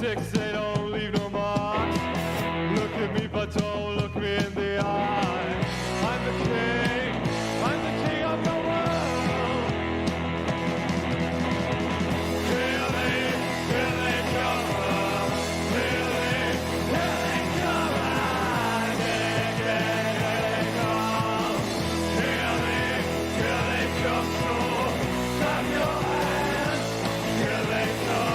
V6, they don't leave no mark. Look at me, but don't look me in the eye. I'm the king of the world. Here they come, here they come, here they come. Here they come, so clap your hands. Here they come.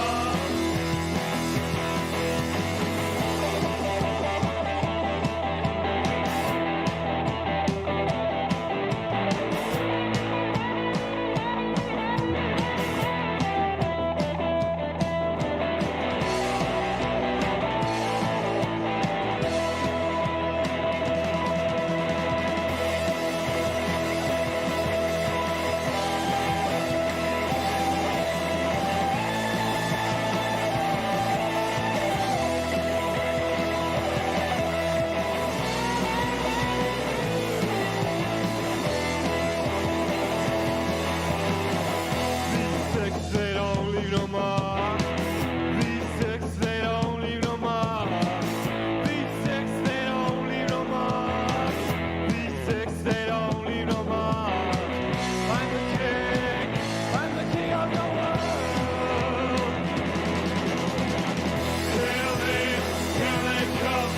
V6, they don't leave no mark. V6, they don't leave no mark. V6, they don't leave no mark. V6, they don't leave no mark. I'm the king of the world. Here they come,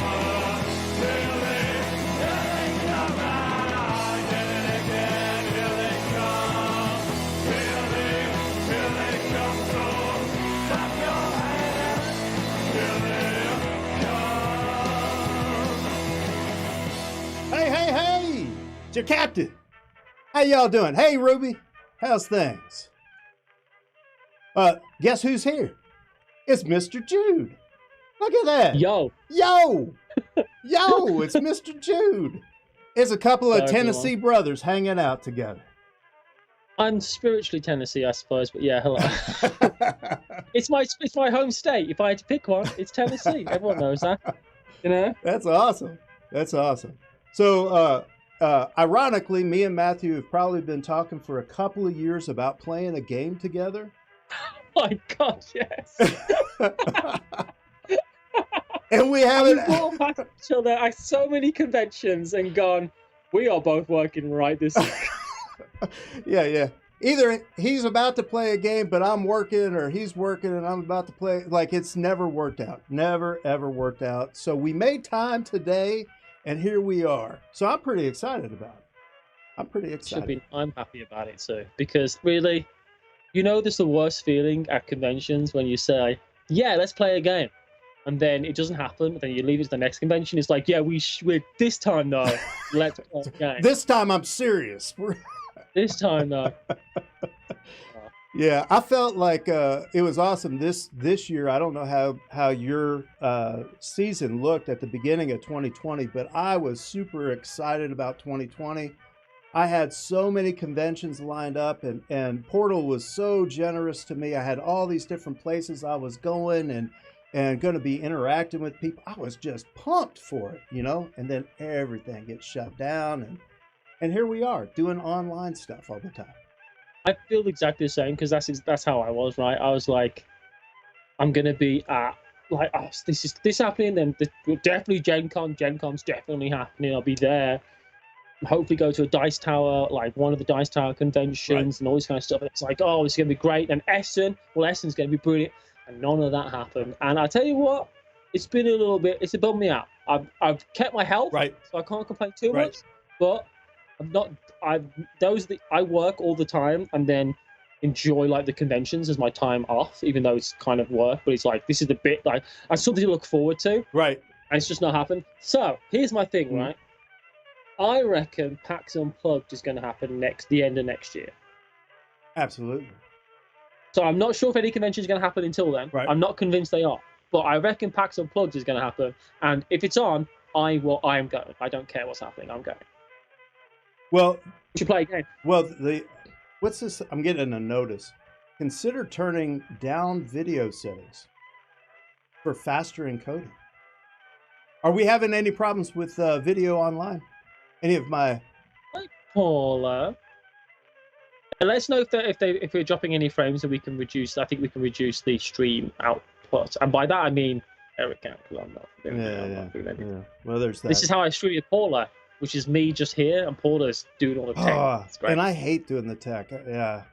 here they come, again and again, here they come. Here they come, so clap your hands. Here they come. Hey! It's your captain. How y'all doing? Hey, Ruby. How's things? Guess who's here? It's Mr. Jude. Look at that. Yo. It's Mr. Jude. It's a couple of Hello, Tennessee brothers hanging out together. I'm spiritually Tennessee, I suppose, but yeah, hello. It's my home state. If I had to pick one, it's Tennessee. Everyone knows that. You know? That's awesome. So, ironically, me and Matthew have probably been talking for a couple of years about playing a game together. Oh my God, yes. And we haven't. We've walked past each other at so many conventions and gone, we are both working right this Yeah. Either he's about to play a game, but I'm working, or he's working and I'm about to play. Like, it's never worked out. Never, ever worked out. So we made time today, and here we are. So I'm pretty excited about it. I'm happy about it too, because really, there's the worst feeling at conventions when you say, yeah, let's play a game. And then it doesn't happen. Then you leave it to the next convention. It's like, yeah, we're this time though. Let's play a game. This time I'm serious. This time though. Yeah, I felt like it was awesome this year. I don't know how your season looked at the beginning of 2020, but I was super excited about 2020. I had so many conventions lined up, and Portal was so generous to me. I had all these different places I was going and going to be interacting with people. I was just pumped for it, and then everything gets shut down, and here we are doing online stuff all the time. I feel exactly the same, because that's how I was, right? I was like, I'm gonna be at this happening, then definitely Gen Con. Gen Con's definitely happening. I'll be there. Hopefully go to a Dice Tower, like one of the Dice Tower conventions, and all this kind of stuff. And it's like, oh, it's gonna be great. And Essen's gonna be brilliant. And none of that happened. And I tell you what, it's been a little bit. It's bummed me out. I've kept my health, right, so I can't complain too much. But I'm not. I work all the time and then enjoy like the conventions as my time off, even though it's kind of work. But it's like, this is the bit like I something to look forward to, right? And it's just not happened. So here's my thing, right? I reckon PAX Unplugged is going to happen the end of next year. Absolutely. So I'm not sure if any convention is going to happen until then. Right. I'm not convinced they are, but I reckon PAX Unplugged is going to happen. And if it's on, I am going. I don't care what's happening. I'm going. Well, you should play a game. Well, what's this? I'm getting a notice. Consider turning down video settings for faster encoding. Are we having any problems with video online? Any of my... Paula. Let us know if we're dropping any frames, and we can reduce. I think we can reduce the stream output But and by that I mean Eric Camp, because I'm not doing it. I'm Yeah. not doing anything. Yeah. Well, there's that. This is how I treated Paula, which is me just here, and Paula's doing all the tech. Oh, It's great. and I hate doing the tech. Yeah.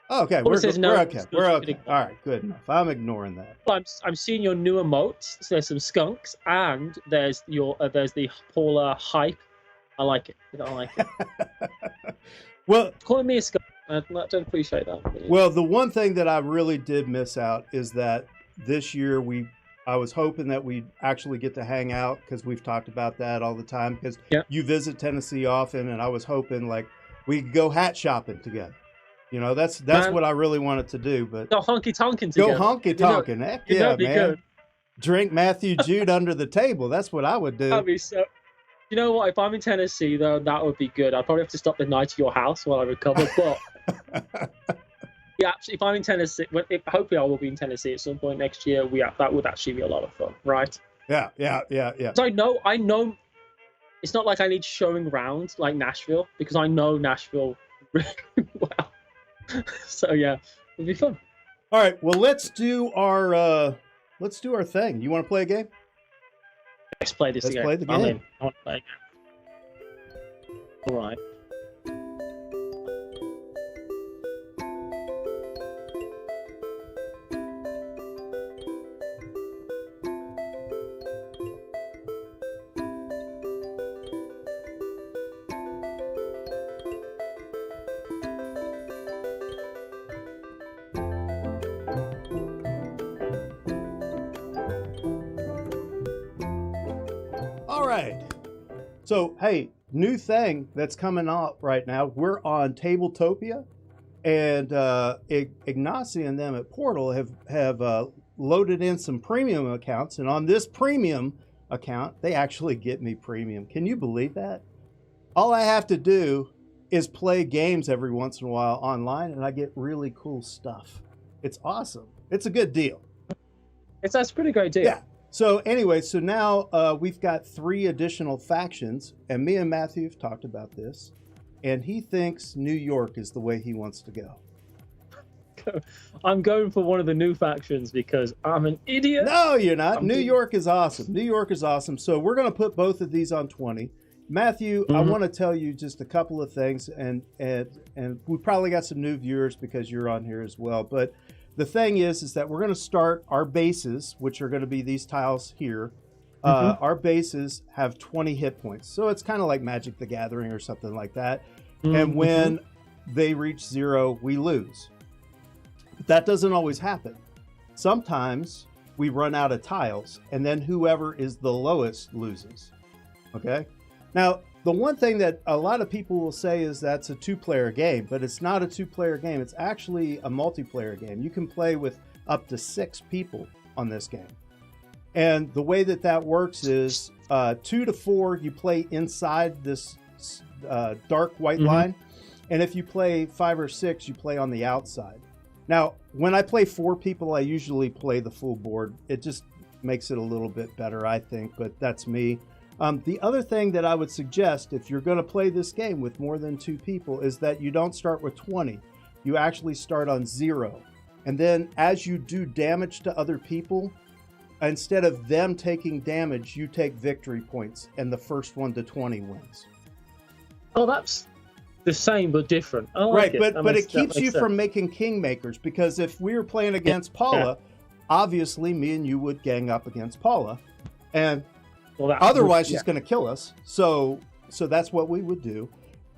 Oh, okay, Paula we're says good. no, We're it's okay. good We're to okay. ignore. All right, good enough. I'm ignoring that. I'm seeing your new emotes. So there's some skunks, and there's the Paula hype. I like it. I like it. Well, Calling me a skunk, I don't appreciate that. well, the one thing that I really did miss out is that this year I was hoping that we'd actually get to hang out, because we've talked about that all the time, because you visit Tennessee often, and I was hoping like we could go hat shopping together. You know, that's what I really wanted to do. But go honky tonking together. go honky tonking, heck yeah, man. Good. Drink Matthew Jude under the table. That's what I would do. That'd be so. You know what? If I'm in Tennessee, though, that would be good. I'd probably have to stop the night at your house while I recover. But yeah, if I'm in Tennessee, hopefully I will be in Tennessee at some point next year. That would actually be a lot of fun, right? Yeah. So I know. It's not like I need showing around like Nashville, because I know Nashville really well. So yeah, it'll be fun. All right. Well, let's do our thing. You want to play a game? Let's play this Let's again. play the I'm game. in. I want to play again. All right. All right. So, hey, new thing that's coming out right now. We're on TableTopia, and Ignacy and them at Portal have loaded in some premium accounts, and on this premium account, they actually get me premium. Can you believe that? All I have to do is play games every once in a while online, and I get really cool stuff. It's awesome. It's a good deal. That's a pretty great deal. Yeah. So anyway, so now we've got 3 additional factions, and me and Matthew have talked about this, and he thinks New York is the way he wants to go. I'm going for one of the new factions because I'm an idiot. No, you're not. New York is awesome. New York is awesome. So we're going to put both of these on 20. Matthew, I want to tell you just a couple of things, and we probably got some new viewers because you're on here as well. But the thing is that we're going to start our bases, which are going to be these tiles here. Our bases have 20 hit points, so it's kind of like Magic the Gathering or something like that. And when they reach 0, we lose. But that doesn't always happen. Sometimes we run out of tiles, and then whoever is the lowest loses. Okay? Now, the one thing that a lot of people will say is that's a 2-player game, but it's not a 2-player game. It's actually a multiplayer game. You can play with up to 6 people on this game. And the way that works is 2 to 4, you play inside this dark white line. And if you play 5 or 6, you play on the outside. Now, when I play 4 people, I usually play the full board. It just makes it a little bit better, I think, but that's me. The other thing that I would suggest if you're going to play this game with more than 2 people is that you don't start with 20. You actually start on 0. And then as you do damage to other people, instead of them taking damage, you take victory points, and the first one to 20 wins. Oh, that's the same but different. I like Right, it. but it keeps you from making kingmakers, because if we were playing against Paula, obviously me and you would gang up against Paula, and otherwise she's going to kill us. So that's what we would do.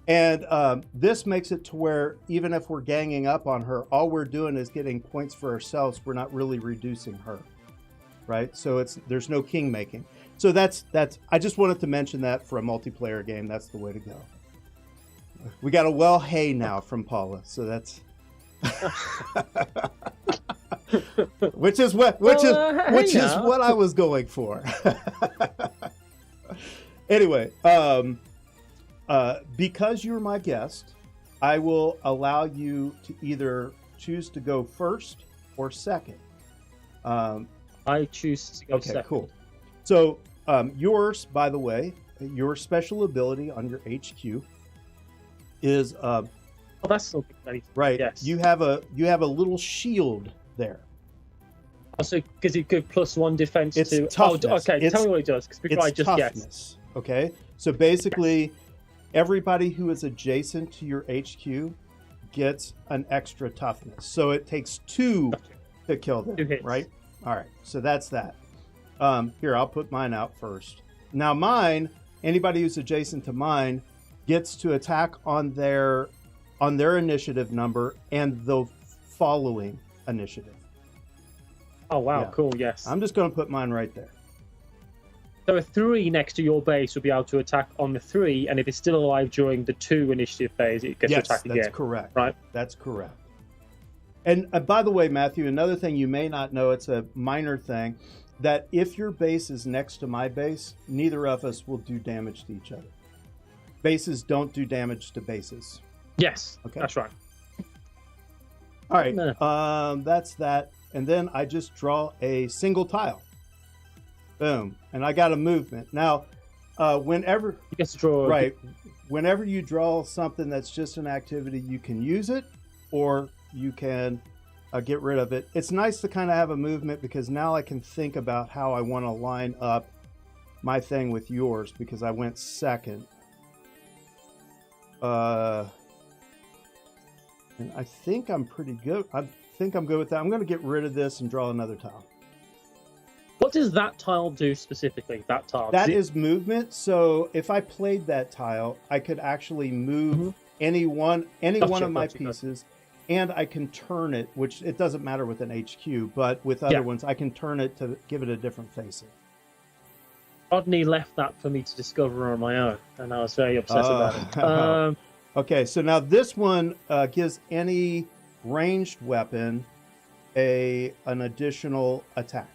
And this makes it to where even if we're ganging up on her, all we're doing is getting points for ourselves. We're not really reducing her, right? So there's no king making. So that's I just wanted to mention that for a multiplayer game. That's the way to go. We got a well hay now from Paula, so that's which is what I was going for. Anyway, because you're my guest, I will allow you to either choose to go first or second. I choose to go second. Okay, cool. So yours, by the way, your special ability on your HQ is that's something right. Yes. You have a little shield there. Also, because it could +1 defense It's to. toughness. Oh, okay. Tell me what it does, because before I It's just toughness. guessed. Okay, so basically, everybody who is adjacent to your HQ gets an extra toughness. So it takes 2 to kill them, 2 hits. right? All right, so that's that. Here, I'll put mine out first. Now mine, anybody who's adjacent to mine gets to attack on their initiative number and the following initiative. Oh wow, Yeah. cool. Yes. I'm just going to put mine right there. So a 3 next to your base will be able to attack on the 3, and if it's still alive during the 2 initiative phase, it gets to attack again. That's correct. Right. That's correct. And by the way, Matthew, another thing you may not know, it's a minor thing, that if your base is next to my base, neither of us will do damage to each other. Bases don't do damage to bases. Yes. Okay. That's right. All right. That's that. And then I just draw a single tile. Boom. And I got a movement. Now, whenever You get to draw. right, whenever you draw something that's just an activity, you can use it or you can get rid of it. It's nice to kind of have a movement because now I can think about how I want to line up my thing with yours because I went second. And I think I'm pretty good. I think I'm good with that. I'm going to get rid of this and draw another tile. What does that tile do specifically? That tile. That is movement. So if I played that tile, I could actually move any one of my pieces, and I can turn it, which it doesn't matter with an HQ, but with other ones, I can turn it to give it a different facing. Rodney left that for me to discover on my own, and I was very obsessed about it. Okay, so now this one gives any ranged weapon an additional attack.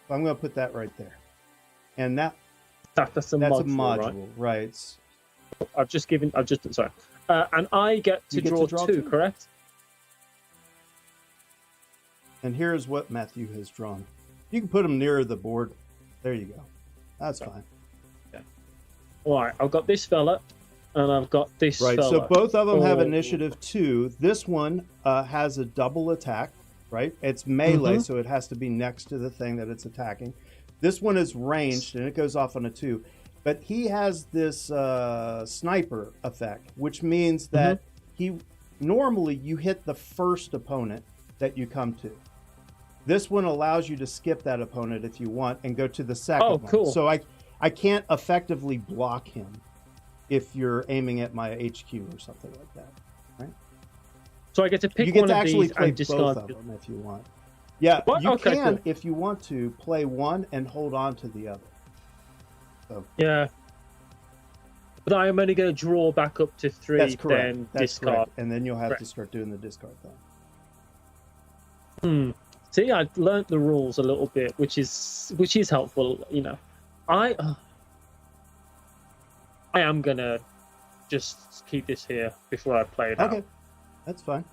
So I'm going to put that right there. And that's a module, right? Sorry. And I get to draw two, correct? And here's what Matthew has drawn. You can put them nearer the board. There you go. That's fine. Yeah. All right, I've got this fella, and I've got this fella. Right, so both of them have initiative 2. This one has a double attack, right? It's melee, so it has to be next to the thing that it's attacking. This one is ranged, and it goes off on a 2. But he has this sniper effect, which means that normally you hit the first opponent that you come to. This one allows you to skip that opponent if you want and go to the second one. Cool. So I can't effectively block him if you're aiming at my HQ or something like that, right? So I get to pick you get one to of actually these play and discard both of them if you want. Yeah, what? you can if you want to play one and hold on to the other. So. Yeah. But I am only going to draw back up to 3, That's correct. then That's discard. correct. And then you'll have to start doing the discard thing. See, I learned the rules a little bit, which is helpful. You know, I am gonna just keep this here before I play it out. Okay, that's fine.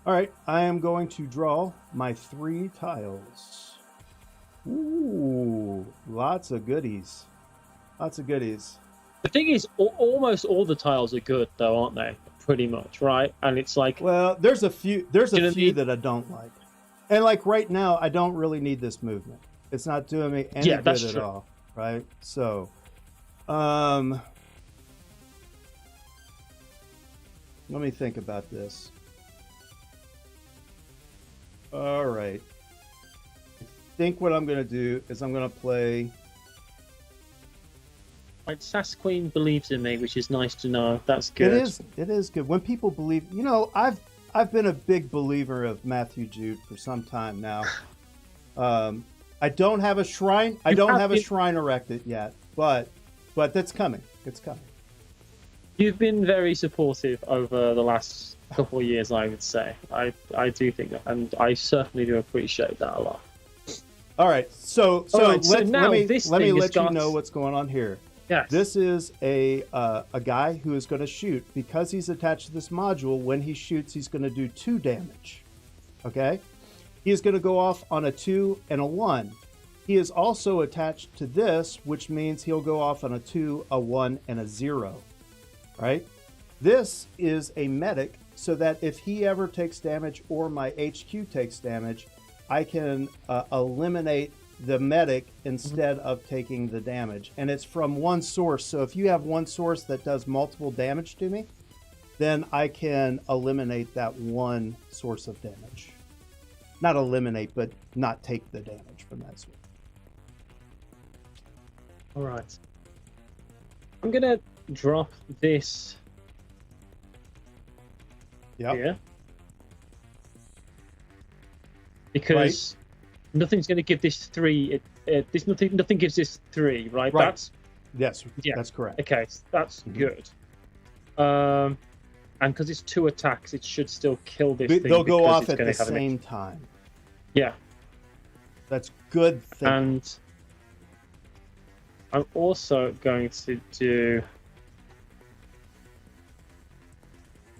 All right, I am going to draw my 3 tiles. Ooh, lots of goodies. Lots of goodies. The thing is, almost all the tiles are good, though, aren't they? Pretty much, right? And it's like, well, there's a few. There's a few that I don't like. And like right now, I don't really need this movement. It's not doing me any good at all, right? So, let me think about this. All right. I think what I'm going to do is I'm going to play. like Sass Queen believes in me, which is nice to know. That's good. It is good when people believe. You know, I've been a big believer of Matthew Jude for some time now. I don't have a shrine. I don't have a shrine erected yet, but that's coming. It's coming. You've been very supportive over the last couple of years, I would say. I do think that, and I certainly do appreciate that a lot. All right, so let me let you know what's going on here. Yes. This is a guy who is going to shoot. Because he's attached to this module, when he shoots, he's going to do 2 damage. Okay? He's going to go off on a 2 and a 1. He is also attached to this, which means he'll go off on a 2, a 1, and a 0. Right? This is a medic, so that if he ever takes damage or my HQ takes damage, I can eliminate the medic instead of taking the damage. And it's from one source. So if you have one source that does multiple damage to me, then I can eliminate that one source of damage. Not eliminate, but not take the damage from that source. All right. I'm going to drop this here. Because nothing's going to give this 3. Nothing gives this 3, right? Right. That's correct. Okay, that's good. And because it's 2 attacks, it should still kill this thing. They'll go off at the same time. Yeah. That's good thing. And I'm also going to do...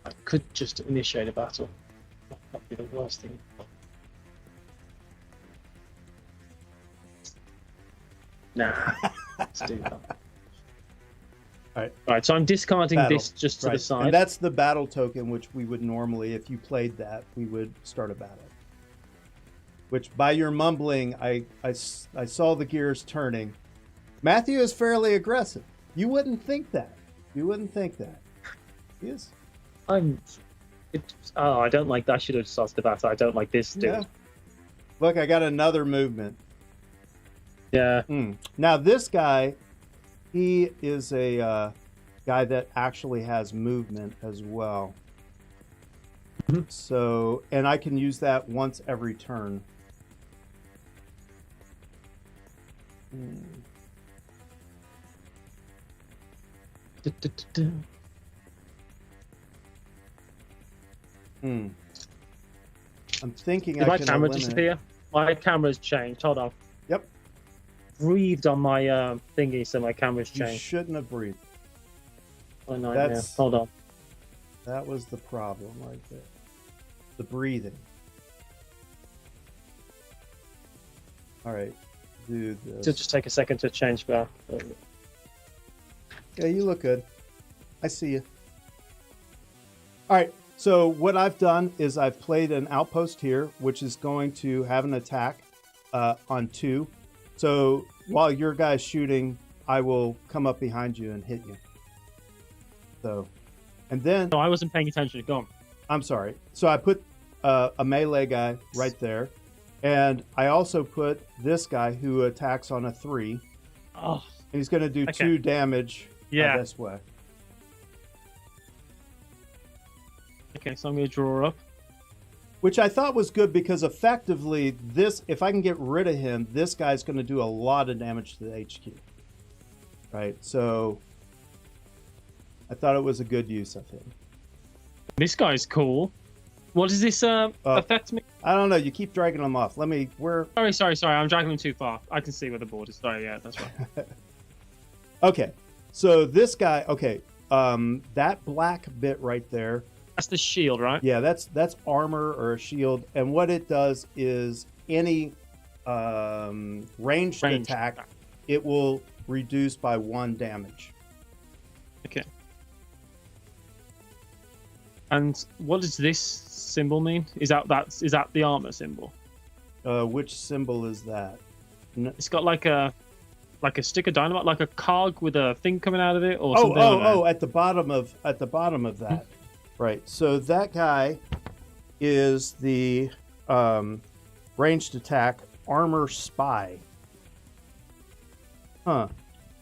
I could just initiate a battle. That'd be the worst thing. Nah, let's do that. All right, so I'm discarding this just to the side. And that's the battle token, which we would normally, if you played that, we would start a battle. Which, by your mumbling, I saw the gears turning. Matthew is fairly aggressive. You wouldn't think that. You wouldn't think that. He is. I don't like that. I should have started the battle. I don't like this, dude. Yeah. Look, I got another movement. Yeah. Now, this guy, he is a guy that actually has movement as well. So, and I can use that once every turn. I'm thinking Did I my can camera eliminate... disappear? My camera's changed. Hold on. Yep. Breathed on my thingy, so my camera's changed. You shouldn't have breathed. Oh, no, hold on. That was the problem right there. The breathing. All right. Do this. It'll just take a second to change back. Yeah, you look good. I see you. All right. So what I've done is I've played an outpost here, which is going to have an attack on 2. So while your guy's shooting, I will come up behind you and hit you. So, and then... No, I wasn't paying attention. Go on. I'm sorry. So I put a melee guy right there. And I also put this guy who attacks on a 3. Oh. And he's going to do 2 damage this way. Okay, so I'm going to draw up. Which I thought was good because effectively this, if I can get rid of him, this guy's going to do a lot of damage to the HQ. Right, so I thought it was a good use of him. This guy's cool. What does this affect me? I don't know. You keep dragging them off. Sorry. I'm dragging them too far. I can see where the board is. Sorry, yeah, that's right. Okay, so this guy. Okay, that black bit right there. That's the shield, right? Yeah, that's armor or a shield, and what it does is any ranged attack, it will reduce by 1 damage. Okay. And what does this symbol mean? Is that the armor symbol? Which symbol is that? It's got like a stick of dynamite, like a cog with a thing coming out of it, or something. At the bottom of that. Right. So that guy is the ranged attack armor spy. Huh.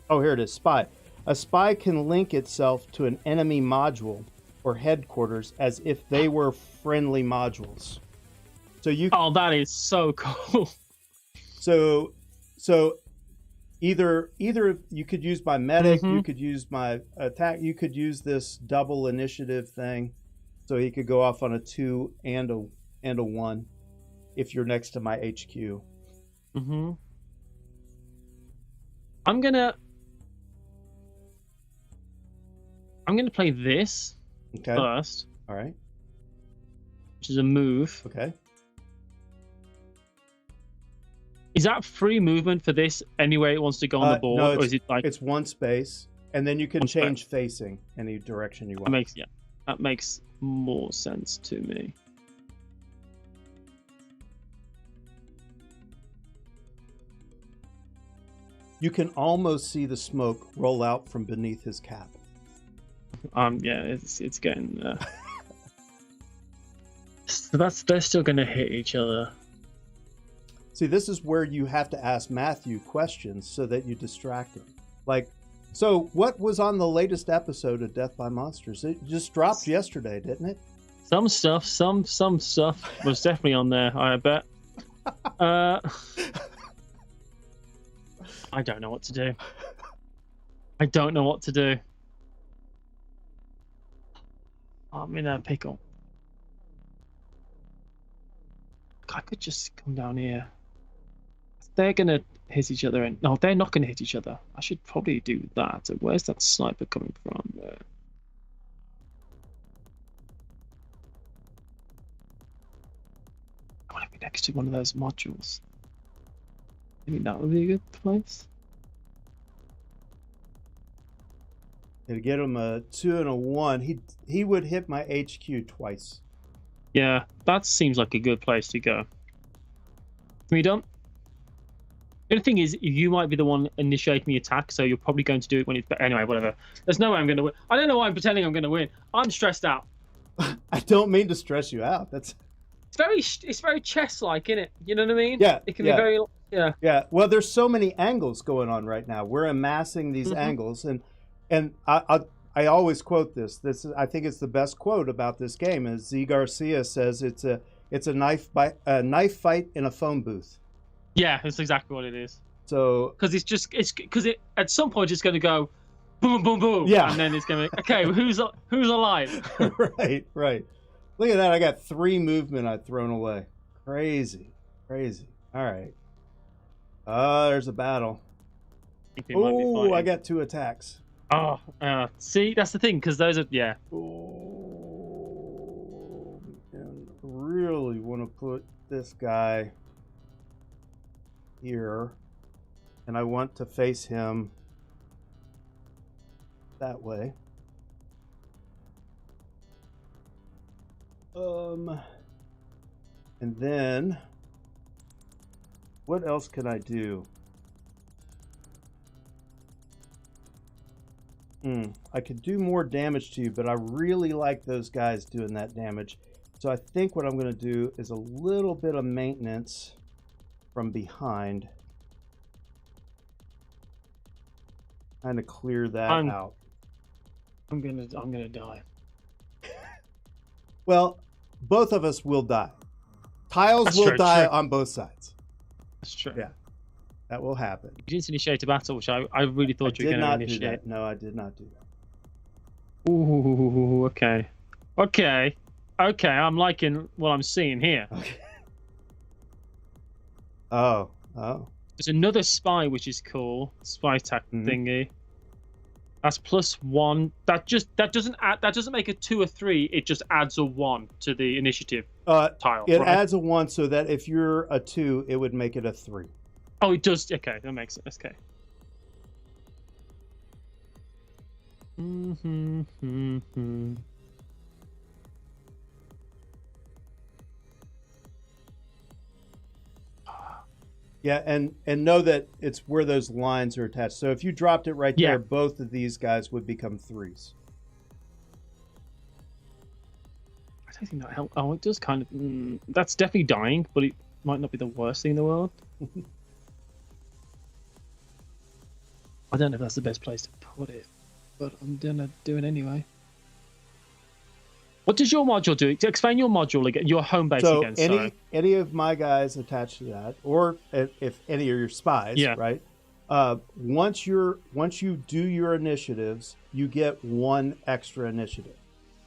Oh, here it is. Spy. A spy can link itself to an enemy module or headquarters as if they were friendly modules. So you. Oh, that is so cool. So either you could use my medic, you could use my attack, you could use this double initiative thing, so he could go off on a 2 and a 1 if you're next to my HQ. I'm gonna play this first. All right. Which is a move. Okay. Is that free movement for this anywhere it wants to go on the board, no, or is it like it's 1 space, and then you can change facing any direction you want. That makes more sense to me. You can almost see the smoke roll out from beneath his cap. Yeah, it's getting. So they're still gonna hit each other. See, this is where you have to ask Matthew questions so that you distract him. Like, so what was on the latest episode of Death by Monsters? It just dropped yesterday, didn't it? Some stuff was definitely on there. I bet. I don't know what to do. I don't know what to do. I'm in a pickle. I could just come down here. They're gonna hit each other, and no, they're not gonna hit each other. I should probably do that. Where's that sniper coming from? I want to be next to one of those modules. Maybe that would be a good place. To get him a 2 and a 1, he would hit my HQ twice. Yeah, that seems like a good place to go. We done? The other thing is, you might be the one initiating the attack, so you're probably going to do it when it's... Anyway, whatever. There's no way I'm going to win. I don't know why I'm pretending I'm going to win. I'm stressed out. I don't mean to stress you out. It's very chess-like, isn't it? You know what I mean? Yeah. It can be very... Yeah. Yeah. Well, there's so many angles going on right now. We're amassing these angles, and I always quote this. I think it's the best quote about this game. Is Z Garcia says it's a knife fight in a phone booth. Yeah, that's exactly what it is. So because at some point it's going to go boom, boom, boom. Yeah, and then it's going to okay. Who's alive? right. Look at that! I got 3 movement I've thrown away. Crazy. All right. There's a battle. Oh, I got 2 attacks. Oh, see, that's the thing, because those are, yeah. Oh, and really want to put this guy here, and I want to face him that way. And then, what else can I do? I could do more damage to you, but I really like those guys doing that damage. So I think what I'm going to do is a little bit of maintenance from behind. Kind of clear that out. I'm gonna die. Well, both of us will die. Tiles will die on both sides. That's true. Yeah. That will happen. You didn't initiate a battle, which I really thought you were going to initiate. No, I did not do that. Ooh, okay. I'm liking what I'm seeing here. Okay. Oh. There's another spy, which is cool. Spy attack thingy. That's +1. That doesn't make a 2 or 3. It just adds a 1 to the initiative tile. It adds a 1 so that if you're a 2, it would make it a 3. Oh, it does. Okay, that makes sense. Okay. Yeah, and know that it's where those lines are attached. So if you dropped it right there, both of these guys would become 3s. I don't think that helps. Oh, it does kind of. That's definitely dying, but it might not be the worst thing in the world. I don't know if that's the best place to put it, but I'm gonna do it anyway. What does your module do? Explain your module again, your home base again. So any of my guys attached to that, or if any of your spies, right? Once you do your initiatives, you get 1 extra initiative.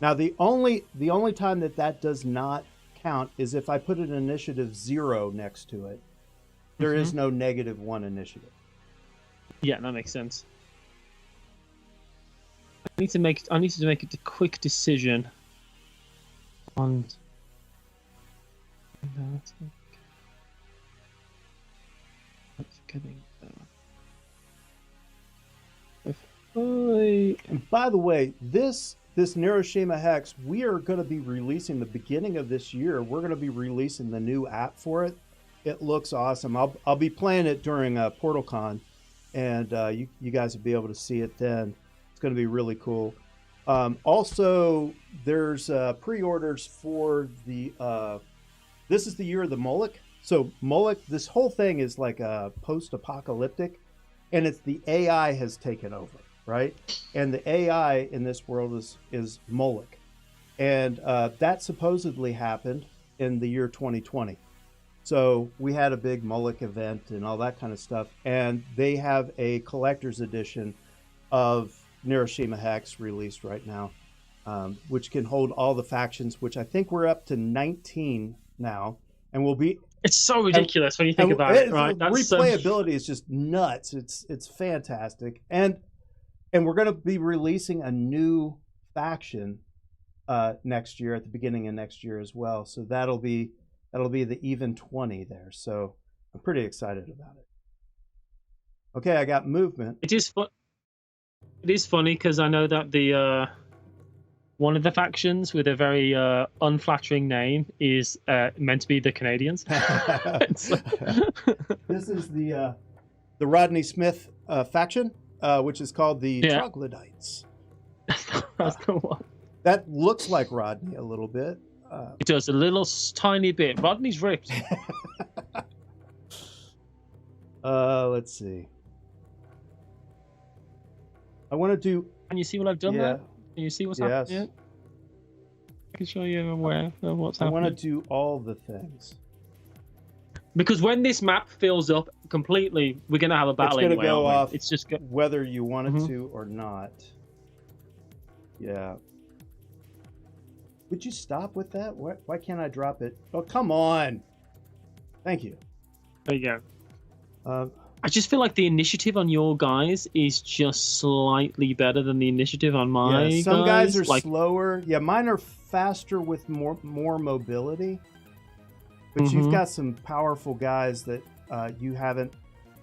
Now the only time that does not count is if I put an initiative 0 next to it. There is no -1 initiative. Yeah, that makes sense. I need to make a quick decision on. That's getting. And by the way, this Neuroshima Hex, we are going to be releasing the beginning of this year. We're going to be releasing the new app for it. It looks awesome. I'll be playing it during PortalCon. and you guys will be able to see it then. It's going to be really cool. Also, there's pre-orders for the. This is the year of the Moloch. So Moloch, this whole thing is like a post-apocalyptic, and it's the AI has taken over, right? And the AI in this world is Moloch, and that supposedly happened in the year 2020. So we had a big Moloch event and all that kind of stuff, and they have a collector's edition of Neuroshima Hex released right now, which can hold all the factions, which I think we're up to 19 now, and will be. It's so ridiculous when you think about it, right? Replayability is just nuts. It's fantastic, and we're going to be releasing a new faction next year, at the beginning of next year as well. So that'll be the even 20 there. So I'm pretty excited about it. Okay, I got movement. It is fun. It is funny because I know that the one of the factions with a very unflattering name is meant to be the Canadians. This is the Rodney Smith faction, which is called the Troglodytes. That's the one. That looks like Rodney a little bit. It does, a little tiny bit. Rodney's ripped. Let's see. I want to do. Can you see what I've done there? Can you see what's happening? Yeah. I can show you aware of what's happening. I want to do all the things. Because when this map fills up completely, we're going to have a battle anyway. It's going to go off it's just whether you want it to or not. Yeah. Would you stop with that? Why can't I drop it? Oh, come on. Thank you. There you go. I just feel like the initiative on your guys is just slightly better than the initiative on my guys. Some guys are slower. Yeah, mine are faster with more mobility. But you've got some powerful guys that you haven't.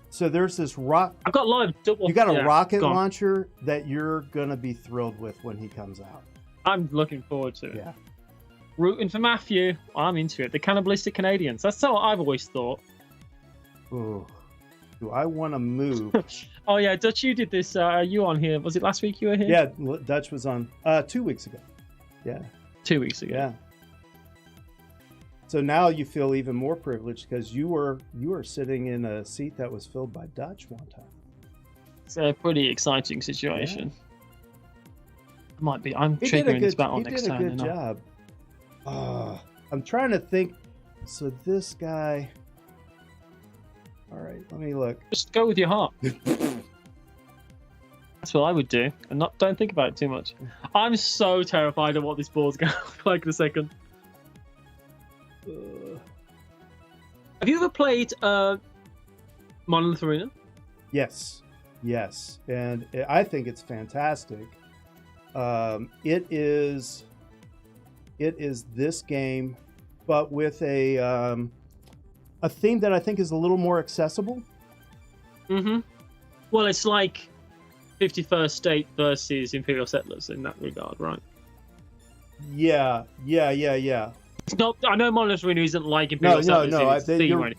So there's this rock. I've got a lot of double. You got a rocket launcher that you're gonna be thrilled with when he comes out. I'm looking forward to it. Yeah. Rooting for Matthew. I'm into it. The cannibalistic Canadians. That's what I've always thought. Ooh. Do I want to move? Oh yeah, Dutch, you did this. Are you on here? Was it last week you were here? Yeah, Dutch was on 2 weeks ago. Yeah. 2 weeks ago. Yeah. So now you feel even more privileged because you were sitting in a seat that was filled by Dutch one time. It's a pretty exciting situation. Yeah. It might be. I'm triggering this battle next time. He did a good job. I'm trying to think. So this guy. All right, let me look. Just go with your heart. That's what I would do, and don't think about it too much. I'm so terrified of what this board's going to look like in a second. Have you ever played Monolith Arena? Yes, and I think it's fantastic. It is this game, but with a theme that I think is a little more accessible. Well, it's like 51st State versus Imperial Settlers in that regard, right? Yeah. It's not. I know Monolith Arena isn't like Imperial Settlers.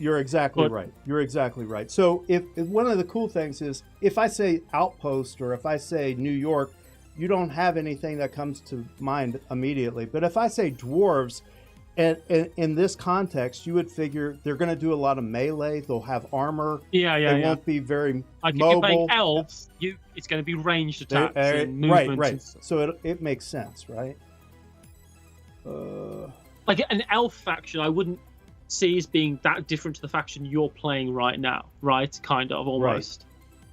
You're exactly right. You're exactly right. So if one of the cool things is if I say Outpost or if I say New York, you don't have anything that comes to mind immediately. But if I say dwarves, and in this context, you would figure they're going to do a lot of melee. They'll have armor. They won't be very like mobile. If you're playing elves, it's going to be ranged attacks and movement. Right. So it makes sense, right? Like an elf faction, I wouldn't see as being that different to the faction you're playing right now, right? Kind of, almost.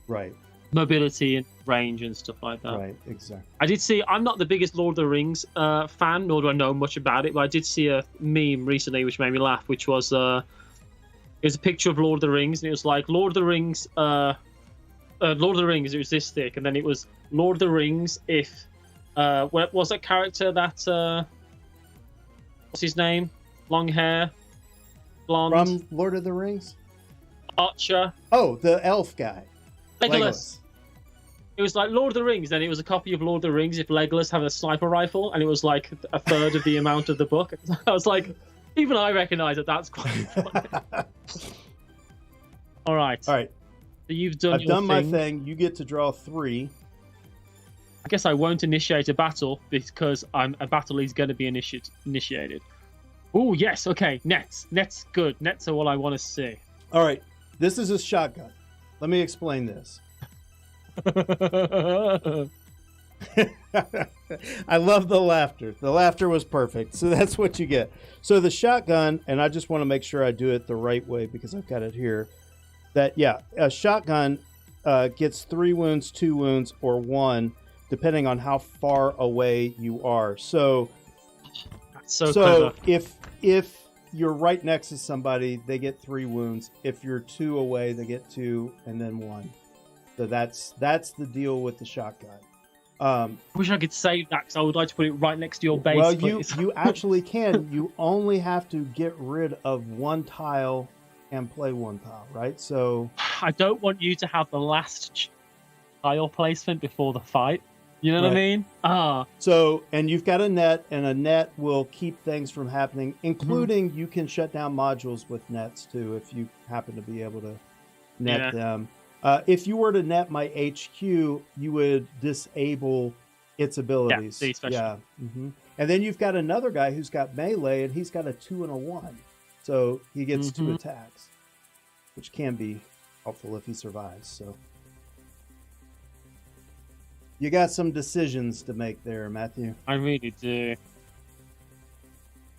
Right. Mobility and range and stuff like that. Right, exactly. I did see, I'm not the biggest Lord of the Rings fan, nor do I know much about it, but I did see a meme recently which made me laugh, which was, it was a picture of Lord of the Rings, and it was like, Lord of the Rings, it was this thick, and then it was Lord of the Rings if, what was that character that, what's his name? Long hair, blonde. From Lord of the Rings? Archer. Oh, the elf guy. Legolas. It was like Lord of the Rings, then it was a copy of Lord of the Rings if Legolas had a sniper rifle, and it was like a third of the amount of the book. I was like, even I recognise that that's quite funny. All right. So you've done I've your done my thing. thing. You get to draw 3. I guess I won't initiate a battle because a battle is going to be initiated. Oh yes, okay. Nets good. Nets are what I want to see. All right, this is a shotgun. Let me explain this. I love the laughter. The laughter was perfect. So that's what you get. So the shotgun, and I just want to make sure I do it the right way because I've got it here. That, yeah, a shotgun gets 3 wounds, 2 wounds, or 1, depending on how far away you are. So so clever. if you're right next to somebody, they get 3 wounds. If you're 2 away, they get 2 and then 1. So that's the deal with the shotgun. I wish I could save that because I would like to put it right next to your base. Well, please. you actually can. You only have to get rid of 1 tile and play 1 tile, right? So I don't want you to have the last tile placement before the fight. You know what I mean? So, and you've got a net, and a net will keep things from happening, including you can shut down modules with nets too if you happen to be able to net them. If you were to net my HQ, you would disable its abilities. Yeah. And then you've got another guy who's got melee, and he's got a 2 and a 1. So he gets 2 attacks, which can be helpful if he survives. So you got some decisions to make there, Matthew. I really do. I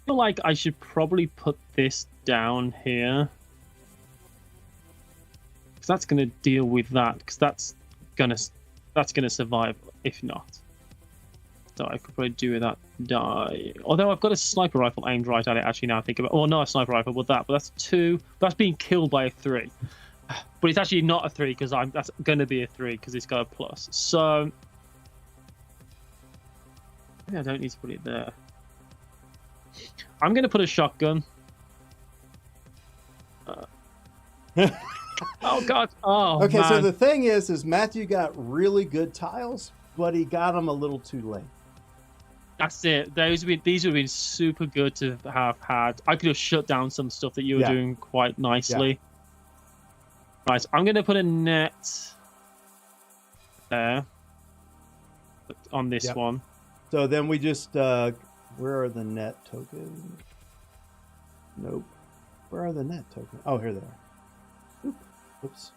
feel like I should probably put this down here. Because that's going to deal with that. Because that's gonna survive if not. So I could probably do with that die. Although I've got a sniper rifle aimed right at it. Actually, now I think about. Oh no, a sniper rifle with that. But that's 2. That's being killed by a 3. But it's actually not a 3 because that's going to be a 3 because it's got a plus. So maybe I don't need to put it there. I'm going to put a shotgun. Oh god! Oh, okay, man. so the thing is Matthew got really good tiles, but he got them a little too late. That's it. These would have been super good to have had. I could have shut down some stuff that you were doing quite nicely. Yeah. Right, I'm going to put a net there on this one. So then we just where are the net tokens? Nope. Where are the net tokens? Oh, here they are. Oops.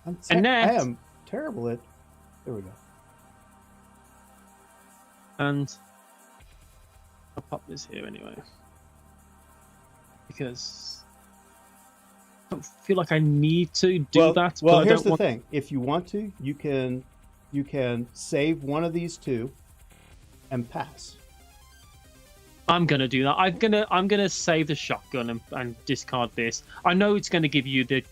I am terrible at. There we go. And I'll pop this here anyway. Because I don't feel like I need to do that. Well, but here's the thing. If you want to, you can save one of these 2 and pass. I'm gonna do that. I'm gonna save the shotgun and discard this. I know it's gonna give you the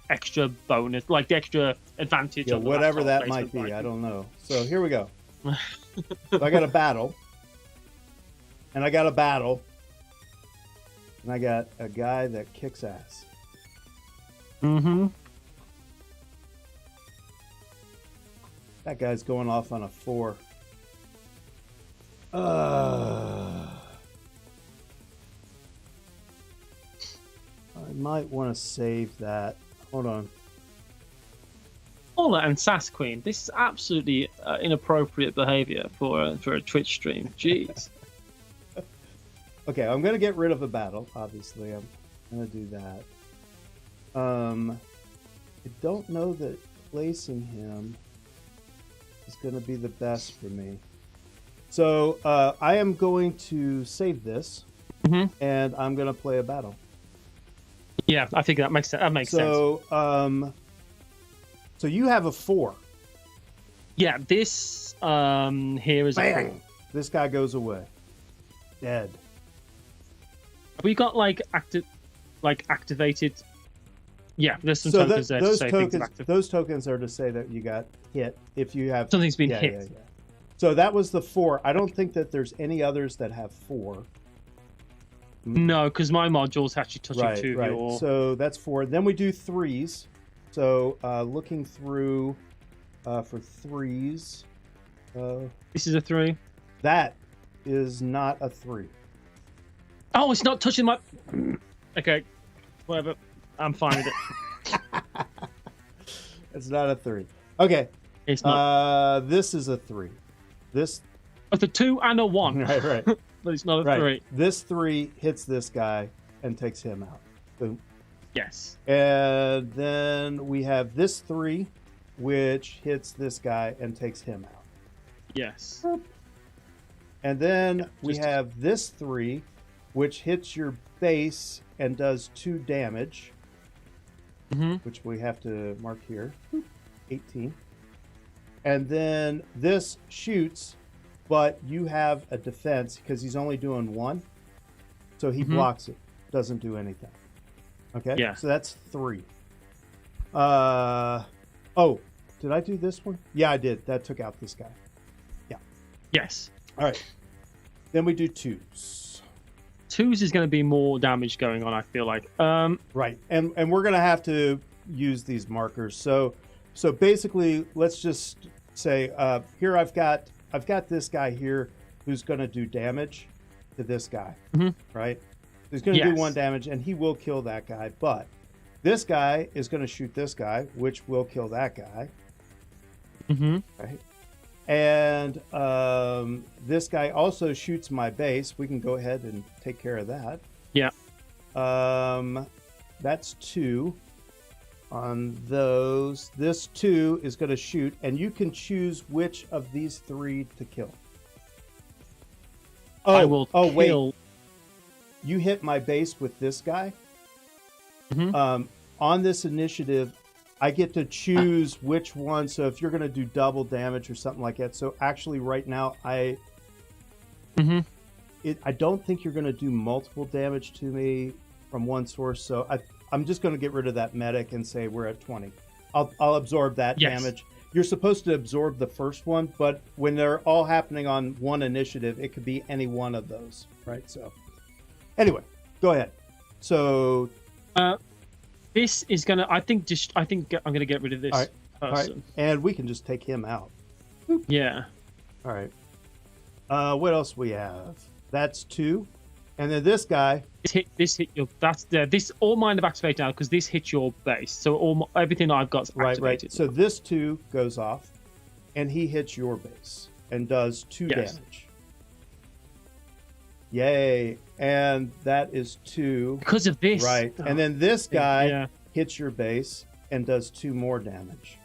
extra bonus, like the extra advantage. Yeah, on whatever that might be. I don't know. So here we go. So I got a battle, and I got a battle, and I got a guy that kicks ass. That guy's going off on a 4. I might want to save that. Hold on. Ola and Sass Queen. This is absolutely inappropriate behavior for a Twitch stream. Jeez. Okay, I'm gonna get rid of a battle. Obviously, I'm gonna do that. I don't know that placing him is gonna be the best for me. So I am going to save this, and I'm gonna play a battle. Yeah, I think that makes sense. That makes sense. So you have a 4. Yeah, this here is a 4. This guy goes away. Dead. We got activated. Yeah, there's some tokens there to say things active. Those tokens are to say that you got hit if you have something's been hit. Yeah. So that was the 4. I don't think that there's any others that have 4. No, because my module's actually touching 2. Right. So that's 4. Then we do 3s. So looking through for 3s. This is a 3. That is not a 3. Oh, it's not touching my. Okay, whatever. I'm fine with it. It's not a 3. Okay. It's not. This is a 3. This. It's a 2 and a 1. Right. But it's not a Right. 3. This 3 hits this guy and takes him out. Boom. Yes. And then we have this 3, which hits this guy and takes him out. Yes. And then we have this 3, which hits your base and does 2 damage, which we have to mark here. 18. And then this shoots, but you have a defense because he's only doing 1. So he blocks it. Doesn't do anything. Okay? Yeah. So that's 3. Oh, did I do this one? Yeah, I did. That took out this guy. Yeah. Yes. All right. Then we do 2s. 2s is going to be more damage going on, I feel like. Right. And we're going to have to use these markers. So basically, let's just say here I've got this guy here who's going to do damage to this guy, right? He's going to do 1 damage, and he will kill that guy. But this guy is going to shoot this guy, which will kill that guy. Right. And this guy also shoots my base. We can go ahead and take care of that. Yeah. That's 2 on those. This 2 is going to shoot, and you can choose which of these 3 to kill. I will kill. Wait. You hit my base with this guy. On this initiative, I get to choose which one. So if you're going to do double damage or something like that. So actually right now, I don't think you're going to do multiple damage to me from one source. So I'm just going to get rid of that medic and say we're at 20. I'll absorb that damage. You're supposed to absorb the first one, but when they're all happening on one initiative, it could be any one of those, right? So anyway, go ahead. So this is gonna. I think I'm gonna get rid of this person. All right. And we can just take him out. Yeah. All right. What else we have? That's 2, and then this guy. This hit your. This all mine have activated now because this hits your base. So everything I've got's activated. Right. So this 2 goes off, and he hits your base and does 2 damage. Yay! And that is 2 because of this. Right. And then this guy hits your base and does 2 more damage.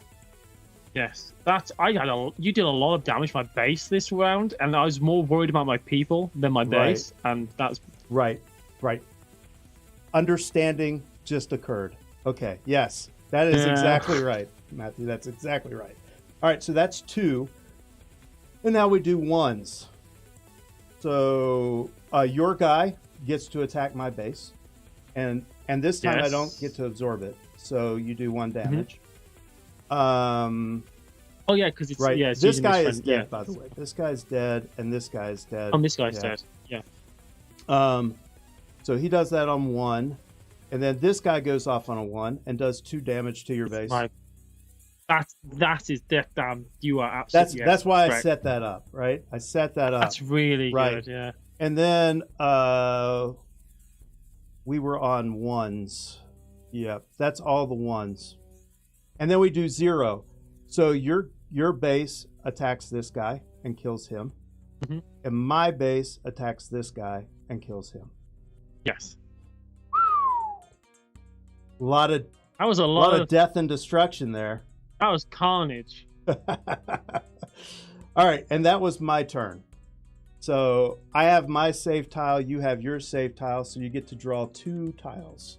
Yes, you did a lot of damage to my base this round, and I was more worried about my people than my base, and that's right. Understanding just occurred. Okay, yes, that is exactly right, Matthew. That's exactly right. All right, so that's 2, and now we do 1s. So your guy gets to attack my base, and this time I don't get to absorb it. So you do 1 damage. Oh yeah, because it's right. It's this guy is dead, yeah. by the way. This guy's dead, and this guy's dead. This guy's dead. Yeah. So he does that on 1, and then this guy goes off on a 1 and does 2 damage to your base. Right. That is damn. You are absolutely. That's why I set that up. Right. I set that up. That's really good. Yeah. And then we were on 1s. Yep. That's all the 1s. And then we do 0. So your base attacks this guy and kills him. And my base attacks this guy and kills him. Yes. A lot of death and destruction there. That was carnage. All right, and that was my turn. So I have my save tile, you have your save tile, so you get to draw 2 tiles.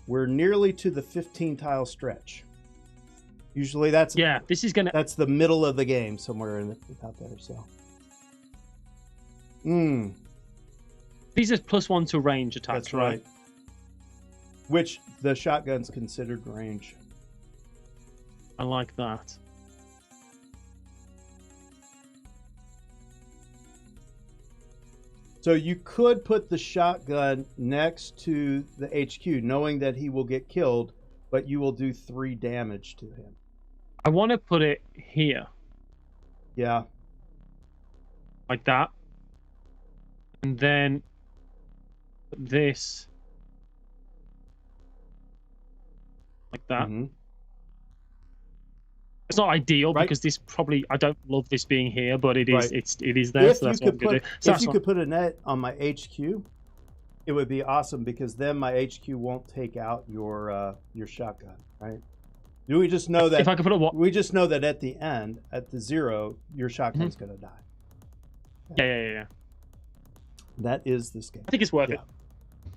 We're nearly to the 15 tile stretch. Usually that's that's the middle of the game, somewhere out there. So these are +1 to range attacks. That's right. Which the shotgun's considered range. I like that. So you could put the shotgun next to the HQ, knowing that he will get killed, but you will do 3 damage to him. I want to put it here. Yeah. Like that. And then this like that. Mm-hmm. It's not ideal Right. because this probably I don't love this being here, but it is Right. it is there. If So you that's what I'm could gonna put do. So if you could put a net on my HQ, it would be awesome because then my HQ won't take out your shotgun, right? Do we just know that if I could put a what? we just know that at the end, at the 0, your shotgun's gonna die. Yeah. That is this game. I think it's worth it.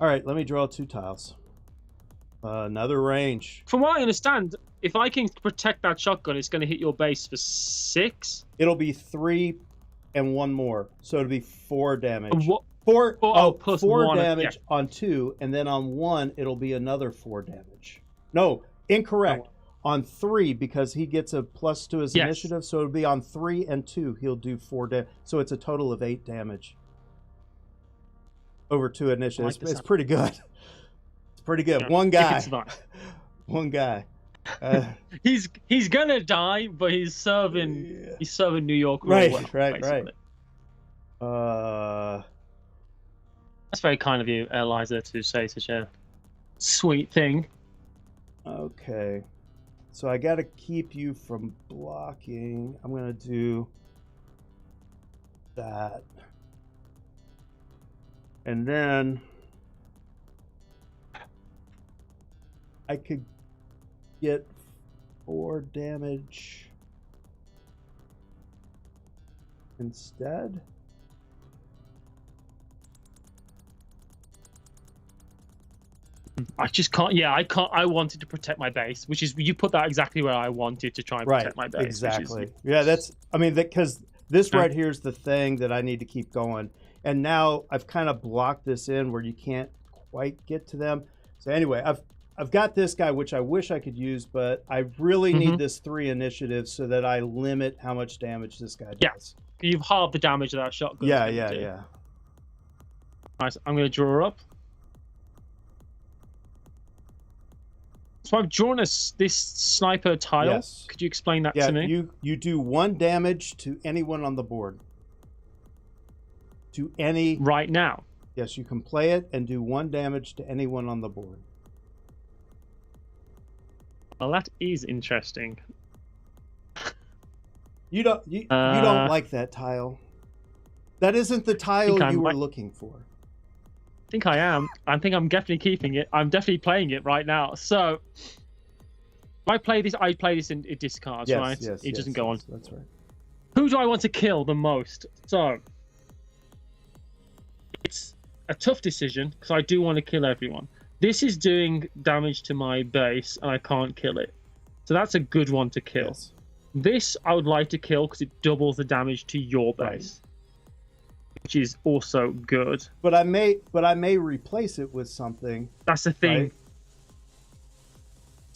All right, let me draw 2 tiles. Another range. From what I understand, if I can protect that shotgun, it's going to hit your base for 6. It'll be 3 and 1 more, so it'll be 4 damage. And what? 4 plus 4 1, damage on 2, and then on 1 it'll be another 4 damage. No, incorrect. On 3 because he gets a plus to his initiative, so it'll be on 3 and 2 he'll do 4 damage. So it's a total of 8 damage over 2 initiatives. It's pretty good. It's pretty good. Yeah, One guy. One guy. He's gonna die, but he's serving New York. Right, well, right. That's very kind of you, Eliza, to say such a sweet thing. Okay. So I got to keep you from blocking. I'm going to do that. And then I could get 4 damage instead. I just can't. Yeah, I can't. I wanted to protect my base, which is you put that exactly where I wanted to try and protect my base. Exactly. Yeah, that's. I mean, because this right here is the thing that I need to keep going, and now I've kind of blocked this in where you can't quite get to them. So anyway, I've got this guy, which I wish I could use, but I really need this 3 initiative so that I limit how much damage this guy does. Yeah, you've halved the damage of that shotgun. Yeah. Nice. I'm going to draw up. So I've drawn this sniper tile. Yes. Could you explain that to me? You do 1 damage to anyone on the board. To any. Right now. Yes, you can play it and do 1 damage to anyone on the board. Well, that is interesting. You don't like that tile. That isn't the tile you were looking for. I think I am. I think I'm definitely keeping it. I'm definitely playing it right now. So, I play this in discards, right? Yes, it doesn't go on. That's right. Who do I want to kill the most? So, it's a tough decision because I do want to kill everyone. This is doing damage to my base and I can't kill it. So that's a good one to kill. Yes. This I would like to kill because it doubles the damage to your base. Which is also good. But I may replace it with something. That's the thing.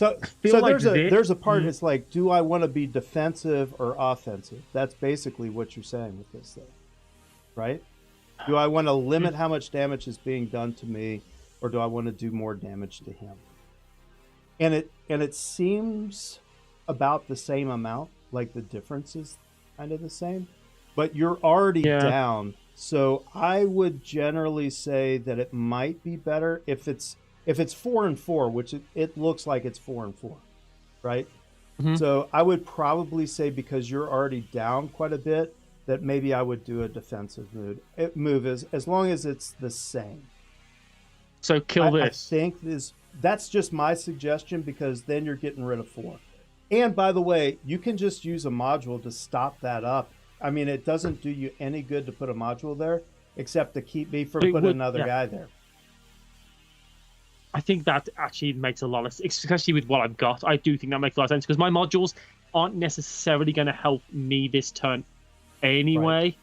Right? So there's a part that's like, do I want to be defensive or offensive? That's basically what you're saying with this thing. Right? Do I want to limit how much damage is being done to me, or do I want to do more damage to him? And it seems about the same amount, like the difference is kind of the same. But you're already down. So I would generally say that it might be better if it's 4 and 4, which it looks like it's 4 and 4, right? So I would probably say, because you're already down quite a bit, that maybe I would do a defensive move as long as it's the same. So kill this. I think that's just my suggestion, because then you're getting rid of 4. And by the way, you can just use a module to stop that up. I mean, it doesn't do you any good to put a module there, except to keep me from putting another guy there. I think that actually makes a lot of sense, especially with what I've got. I do think that makes a lot of sense, because my modules aren't necessarily going to help me this turn anyway.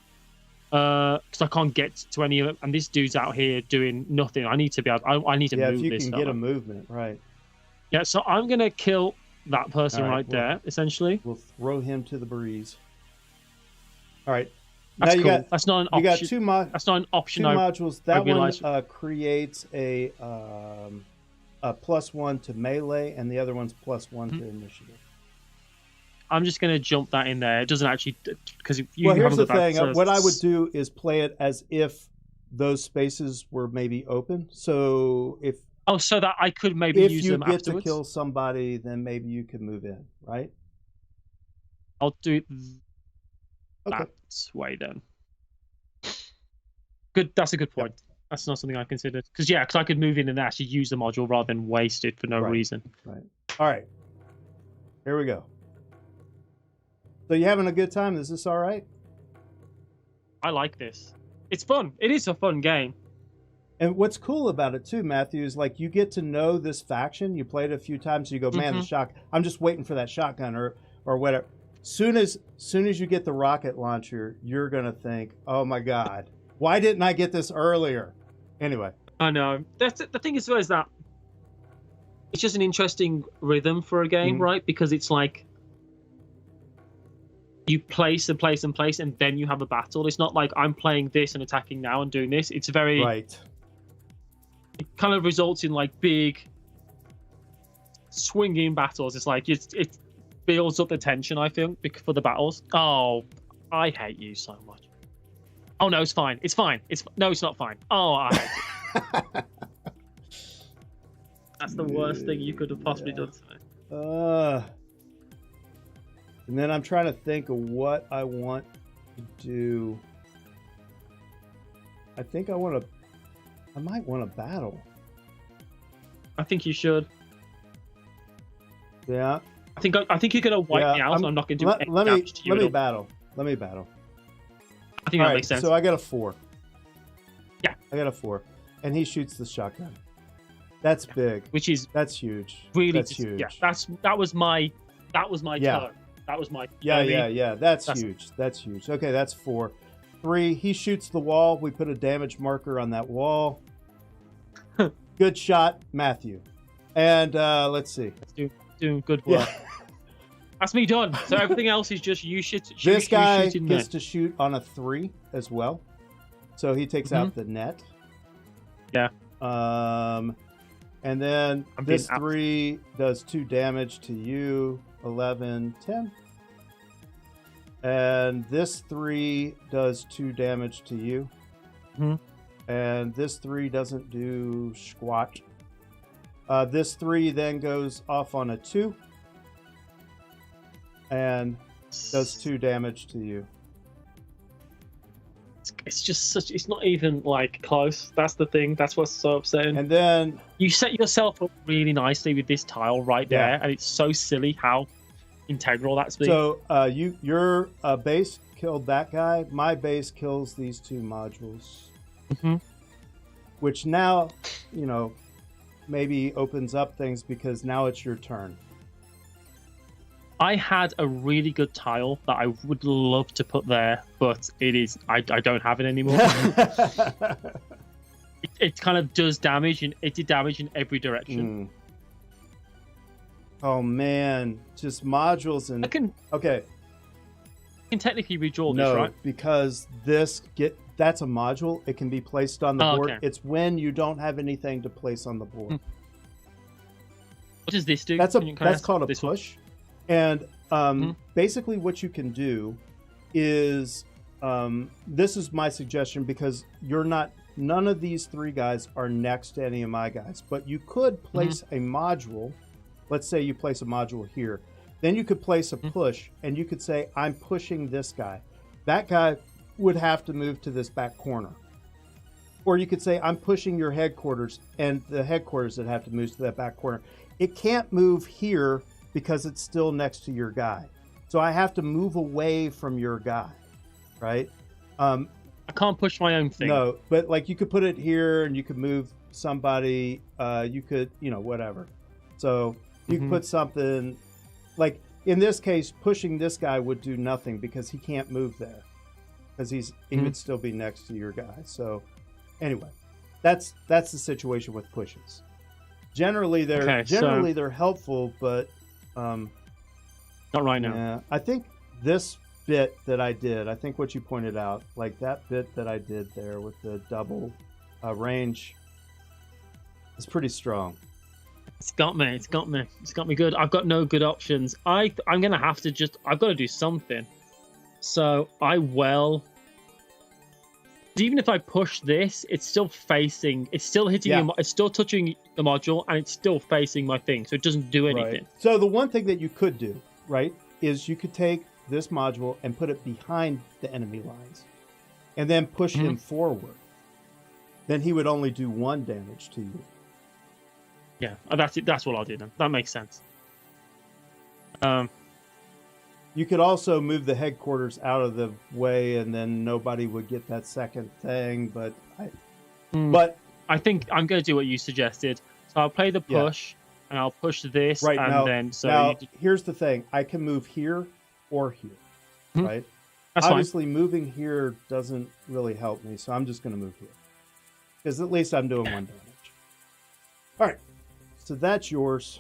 Because I can't get to any of it, and this dude's out here doing nothing. I need to be able. I need to move this. Yeah, if you can get a movement, right? Yeah, so I'm going to kill that person right there, essentially. We'll throw him to the breeze. All right. That's now cool. That's not an option. You got two that's not an option. 2 modules. That one creates a +1 to melee, and the other one's +1 to initiative. I'm just going to jump that in there. It doesn't actually, because here's the thing. What I would do is play it as if those spaces were maybe open. So if so that I could maybe if use you them get afterwards. to kill somebody, then maybe you can move in, right? I'll do it Okay. that way then. Good. That's a good point. That's not something I considered. Because I could move in and actually use the module rather than waste it for no reason. Right. All right. Here we go. So you having a good time? Is this all right? I like this. It's fun. It is a fun game. And what's cool about it too, Matthew, is like you get to know this faction. You play it a few times, you go, man, I'm just waiting for that shotgun or whatever. Soon as you get the rocket launcher, you're gonna think, oh my God, why didn't I get this earlier? Anyway. I know. That's the thing is that it's just an interesting rhythm for a game, right? Because it's like you place and place and place, and then you have a battle. It's not like I'm playing this and attacking now and doing this. It's very right. It kind of results in like big swinging battles. It's like it builds up the tension, I think, for the battles. Oh, I hate you so much. Oh no, it's fine. It's fine. No, it's not fine. Oh, I hate it. That's the worst thing you could have possibly done to me. And then I'm trying to think of what I want to do. I think I might want to battle. I think you should. Yeah. I think you're gonna wipe me out. I'm not gonna do any damage to you. Let me battle. I think that makes sense. So I got a 4. Yeah. I got a 4. And he shoots the shotgun. That's big. That's huge. Really, that's huge. Yeah. That was my turn. That was my Yeah. That's huge. That's huge. Okay, that's 4. 3. He shoots the wall. We put a damage marker on that wall. Good shot, Matthew. And let's see. Doing good work. Yeah. That's me done. So everything else is just you shoot. This guy gets to shoot on a 3 as well. So he takes out the net. Yeah. And then this 3 does 2 damage to you. 11, 10. And this 3 does 2 damage to you. And this 3 doesn't do squat. This 3 then goes off on a 2 and does 2 damage to you. It's just it's not even like close. That's the thing. That's what's so upsetting. And then you set yourself up really nicely with this tile right there, and it's so silly how integral that's been. So your base killed that guy. My base kills these 2 modules, which now maybe opens up things because now it's your turn. I had a really good tile that I would love to put there, but I don't have it anymore. it kind of does damage, and it did damage in every direction. Oh man, just modules and okay. I can technically redraw this, right? Because that's a module. It can be placed on the board. Okay. It's when you don't have anything to place on the board. What does this do? That's called a push. And basically what you can do is, this is my suggestion because none of these 3 guys are next to any of my guys, but you could place a module. Let's say you place a module here. Then you could place a push, and you could say, I'm pushing this guy. That guy would have to move to this back corner. Or you could say, I'm pushing your headquarters, and the headquarters would have to move to that back corner. It can't move here because it's still next to your guy. So I have to move away from your guy, right? I can't push my own thing. No, but like you could put it here and you could move somebody, you could, whatever. So you could put something, like in this case, pushing this guy would do nothing because he can't move there. Because he would still be next to your guy. So anyway, that's the situation with pushes. Generally they're helpful, but not right now. Yeah, I think this bit that I did, I think what you pointed out, like that bit that I did there with the double range, is pretty strong. It's got me good. I've got no good options. I'm gonna have to I've got to do something. So I Even if I push this, it's still facing. It's still hitting. Yeah. It's still touching the module, and it's still facing my thing, so it doesn't do anything. Right. So the one thing that you could do, right, is you could take this module and put it behind the enemy lines, and then push him forward. Then he would only do 1 damage to you. Yeah, that's it. That's what I'll do then. That makes sense. You could also move the headquarters out of the way, and then nobody would get that second thing. But I think I'm going to do what you suggested. So I'll play the push, and I'll push this, right and now, then so. Now, here's the thing: I can move here or here, right? That's Obviously, moving here doesn't really help me, so I'm just going to move here because at least I'm doing 1 damage. All right, so that's yours.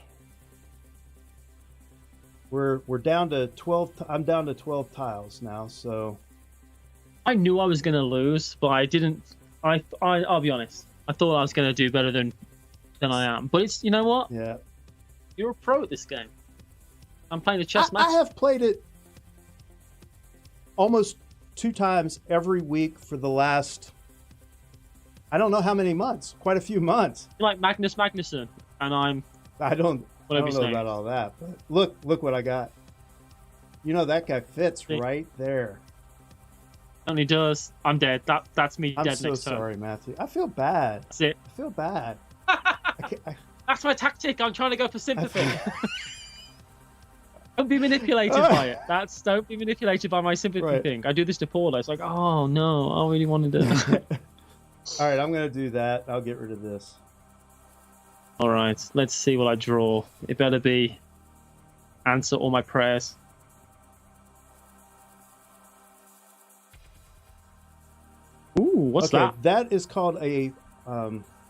We're down to 12. I'm down to 12 tiles now. So I knew I was going to lose, but I didn't. I'll be honest. I thought I was going to do better than I am. But it's, you know what? Yeah. You're a pro at this game. I'm playing a chess match. I have played it almost 2 times every week for the last, I don't know how many months. Quite a few months. You're like Magnus Magnusson, and I don't whatever know about all that, but look what I got. You know, that guy fits right there. Only does. I'm dead. That's me I'm dead so next turn. sorry, Matthew. I feel bad. That's it. I feel bad. That's my tactic. I'm trying to go for sympathy. Don't be manipulated by it. Don't be manipulated by my sympathy thing. I do this to Paula. It's like, oh no, I really want to do it. All right, I'm gonna do that. I'll get rid of this. All right, let's see what I draw. It better be answer all my prayers. Ooh, what's that? That is called a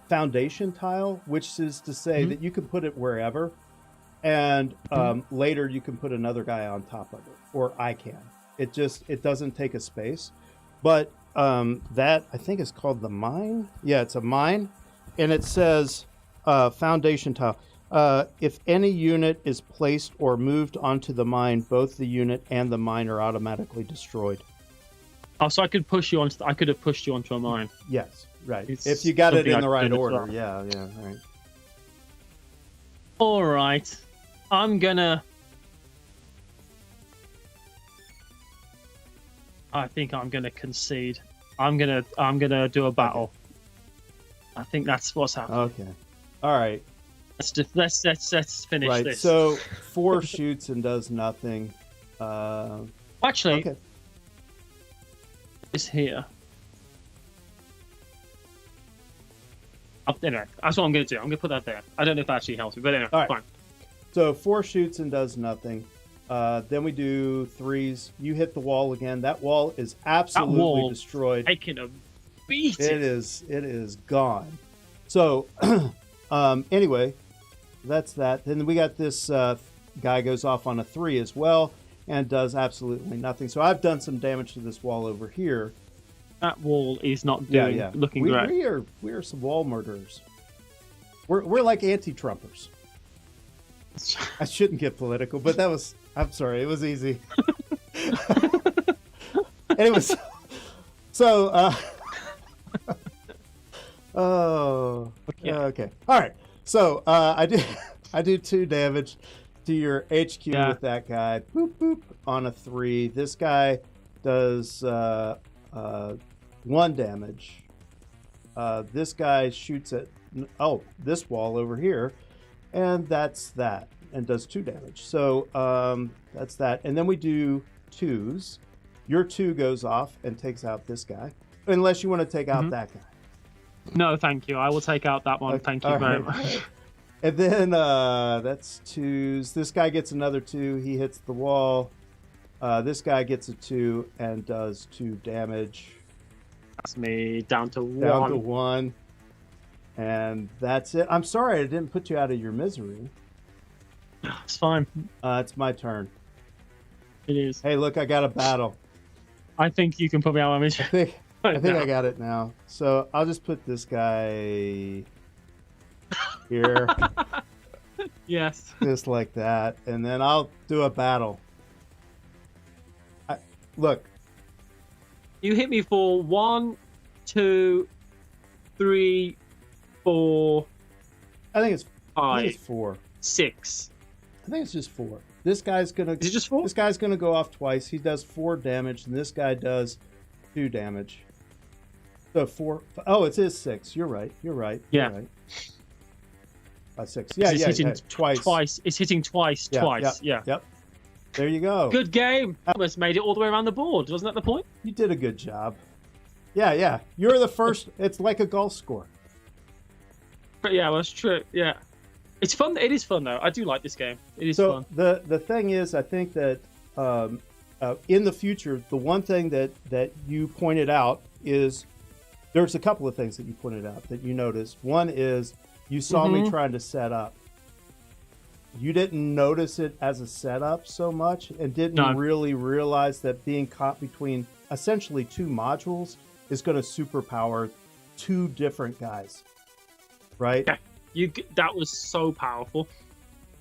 foundation tile, which is to say that you can put it wherever, and later you can put another guy on top of it, or I can. It doesn't take a space. But that I think is called the mine. Yeah, it's a mine, and it says foundation tile. If any unit is placed or moved onto the mine, both the unit and the mine are automatically destroyed. Oh, so I could push you onto. I could have pushed you onto a mine. Yes, right. It's if you got it in something the I right could have order. done. Yeah, right. All right, I'm gonna. I think I'm gonna concede. I'm gonna do a battle. Okay. I think that's what's happening. Okay. All right. Let's finish Right. this. So 4 shoots and does nothing. Actually, Okay. it's here. Anyway, that's what I'm going to do. I'm going to put that there. I don't know if that actually helps me, but anyway, All right. fine. So 4 shoots and does nothing. Then we do 3s. You hit the wall again. That wall is absolutely destroyed. Taking a beat. It is gone. So anyway, that's that. Then we got this guy goes off on a 3 as well and does absolutely nothing. So I've done some damage to this wall over here. That wall is not doing looking great. We are some wall murderers. We're like anti-Trumpers. I shouldn't get political, but I'm sorry, it was easy. Anyway, so okay. All right. So I do 2 damage to your HQ with that guy. Boop boop on a 3. This guy does 1 damage. This guy shoots at this wall over here, and that's that, and does 2 damage. So that's that, and then we do 2s. Your 2 goes off and takes out this guy, unless you want to take out that guy. No, thank you. I will take out that one. Okay, thank you very much. And then that's 2s. This guy gets another 2. He hits the wall. This guy gets a 2 and does 2 damage. That's me down to 1. Down to 1. And that's it. I'm sorry I didn't put you out of your misery. It's fine. It's my turn. It is. Hey, look, I got a battle. I think you can put me out of my misery. I think I got it now. So I'll just put this guy here. Yes. Just like that. And then I'll do a battle. Look. You hit me for 1, 2, 3, 4, I think it's 5, 4. 6. I think it's just 4. This guy's gonna. Is it just 4? This guy's gonna go off twice. He does 4 damage, and this guy does 2 damage. So 4. Oh, it is 6. You're right. You're right. Yeah. You're right. 6. Yeah, It's yeah, hitting twice. Twice. It's hitting twice. Twice. Yeah. Yep. There you go. Good game. Almost made it all the way around the board. Wasn't that the point? You did a good job. Yeah, yeah. You're the first. It's like a golf score. But yeah, that's true. Yeah. It's fun. It is fun, though. I do like this game. It is fun. The thing is, I think that in the future, the one thing that you pointed out is there's a couple of things that you pointed out that you noticed. One is you saw me trying to set up. You didn't notice it as a setup so much and didn't really realize that being caught between essentially 2 modules is going to superpower 2 different guys, right? Yeah, that was so powerful.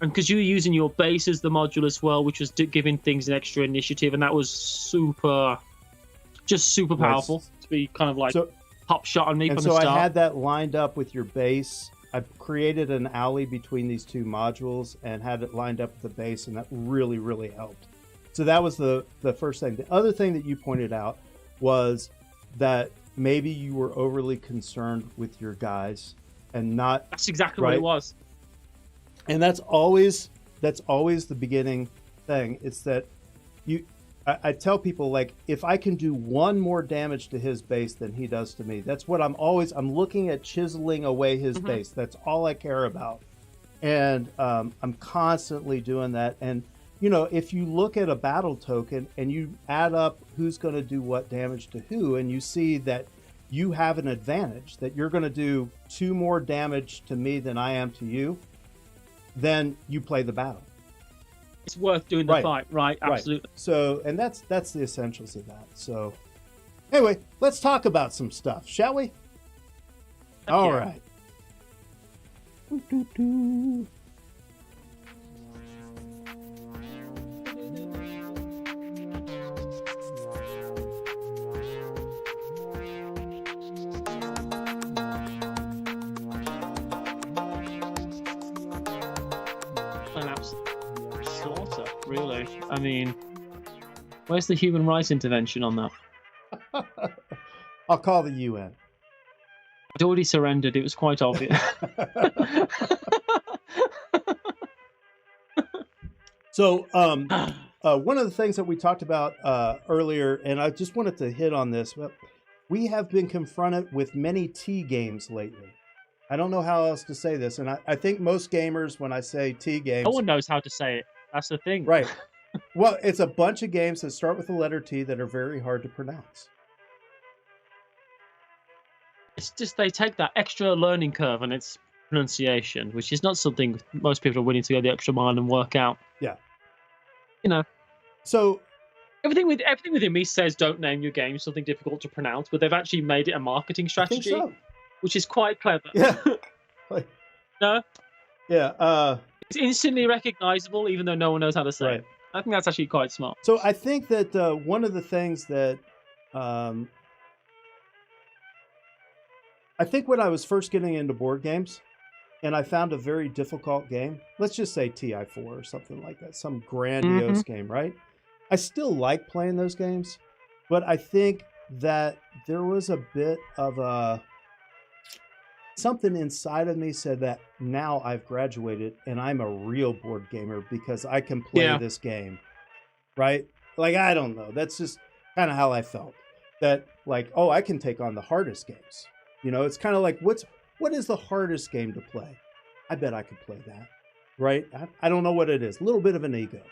And because you were using your base as the module as well, which was giving things an extra initiative, and that was super powerful to be kind of like pop shot on me from the start. So I had that lined up with your base. I created an alley between these 2 modules and had it lined up with the base, and that really, really helped. So that was the first thing. The other thing that you pointed out was that maybe you were overly concerned with your guys and not. That's exactly what it was. And that's always the beginning thing. It's that I tell people, like, if I can do 1 more damage to his base than he does to me, that's what I'm looking at, chiseling away his base. That's all I care about. And I'm constantly doing that. And, you know, if you look at a battle token and you add up who's going to do what damage to who, and you see that you have an advantage, that you're going to do 2 more damage to me than I am to you, then you play the battle. It's worth doing the fight, right? Absolutely. Right. So, and that's the essentials of that. So, anyway, let's talk about some stuff, shall we? All right. Really? I mean, where's the human rights intervention on that? I'll call the UN. I'd already surrendered. It was quite obvious. So, one of the things that we talked about earlier, and I just wanted to hit on this, but we have been confronted with many T games lately. I don't know how else to say this, and I think most gamers, when I say T games... No one knows how to say it. That's the thing. Right. Well, it's a bunch of games that start with the letter T that are very hard to pronounce. It's just they take that extra learning curve and its pronunciation, which is not something most people are willing to go the extra mile and work out. Yeah. You know. So everything within me says don't name your game something difficult to pronounce, but they've actually made it a marketing strategy, which is quite clever. Yeah. No? Yeah. It's instantly recognizable, even though no one knows how to say it. I think that's actually quite smart. So I think that one of the things that I think when I was first getting into board games, and I found a very difficult game, let's just say TI4 or something like that, some grandiose game, right? I still like playing those games, but I think that there was a bit of something inside of me said that now I've graduated and I'm a real board gamer because I can play this game, right? Like, I don't know. That's just kind of how I felt. That, like, oh, I can take on the hardest games. You know, it's kind of like, what is the hardest game to play? I bet I could play that, right? I don't know what it is. A little bit of an ego.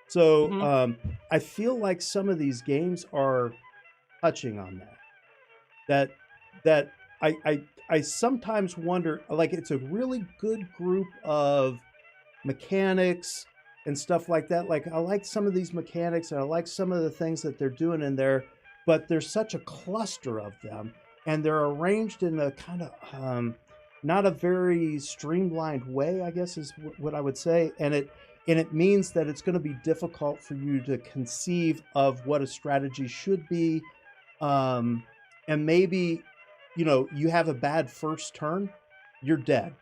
So I feel like some of these games are touching on that. That I sometimes wonder, like, it's a really good group of mechanics and stuff like that. Like, I like some of these mechanics and I like some of the things that they're doing in there, but there's such a cluster of them and they're arranged in a kind of not a very streamlined way, I guess is what I would say. And it means that it's going to be difficult for you to conceive of what a strategy should be and maybe, you have a bad first turn, you're dead.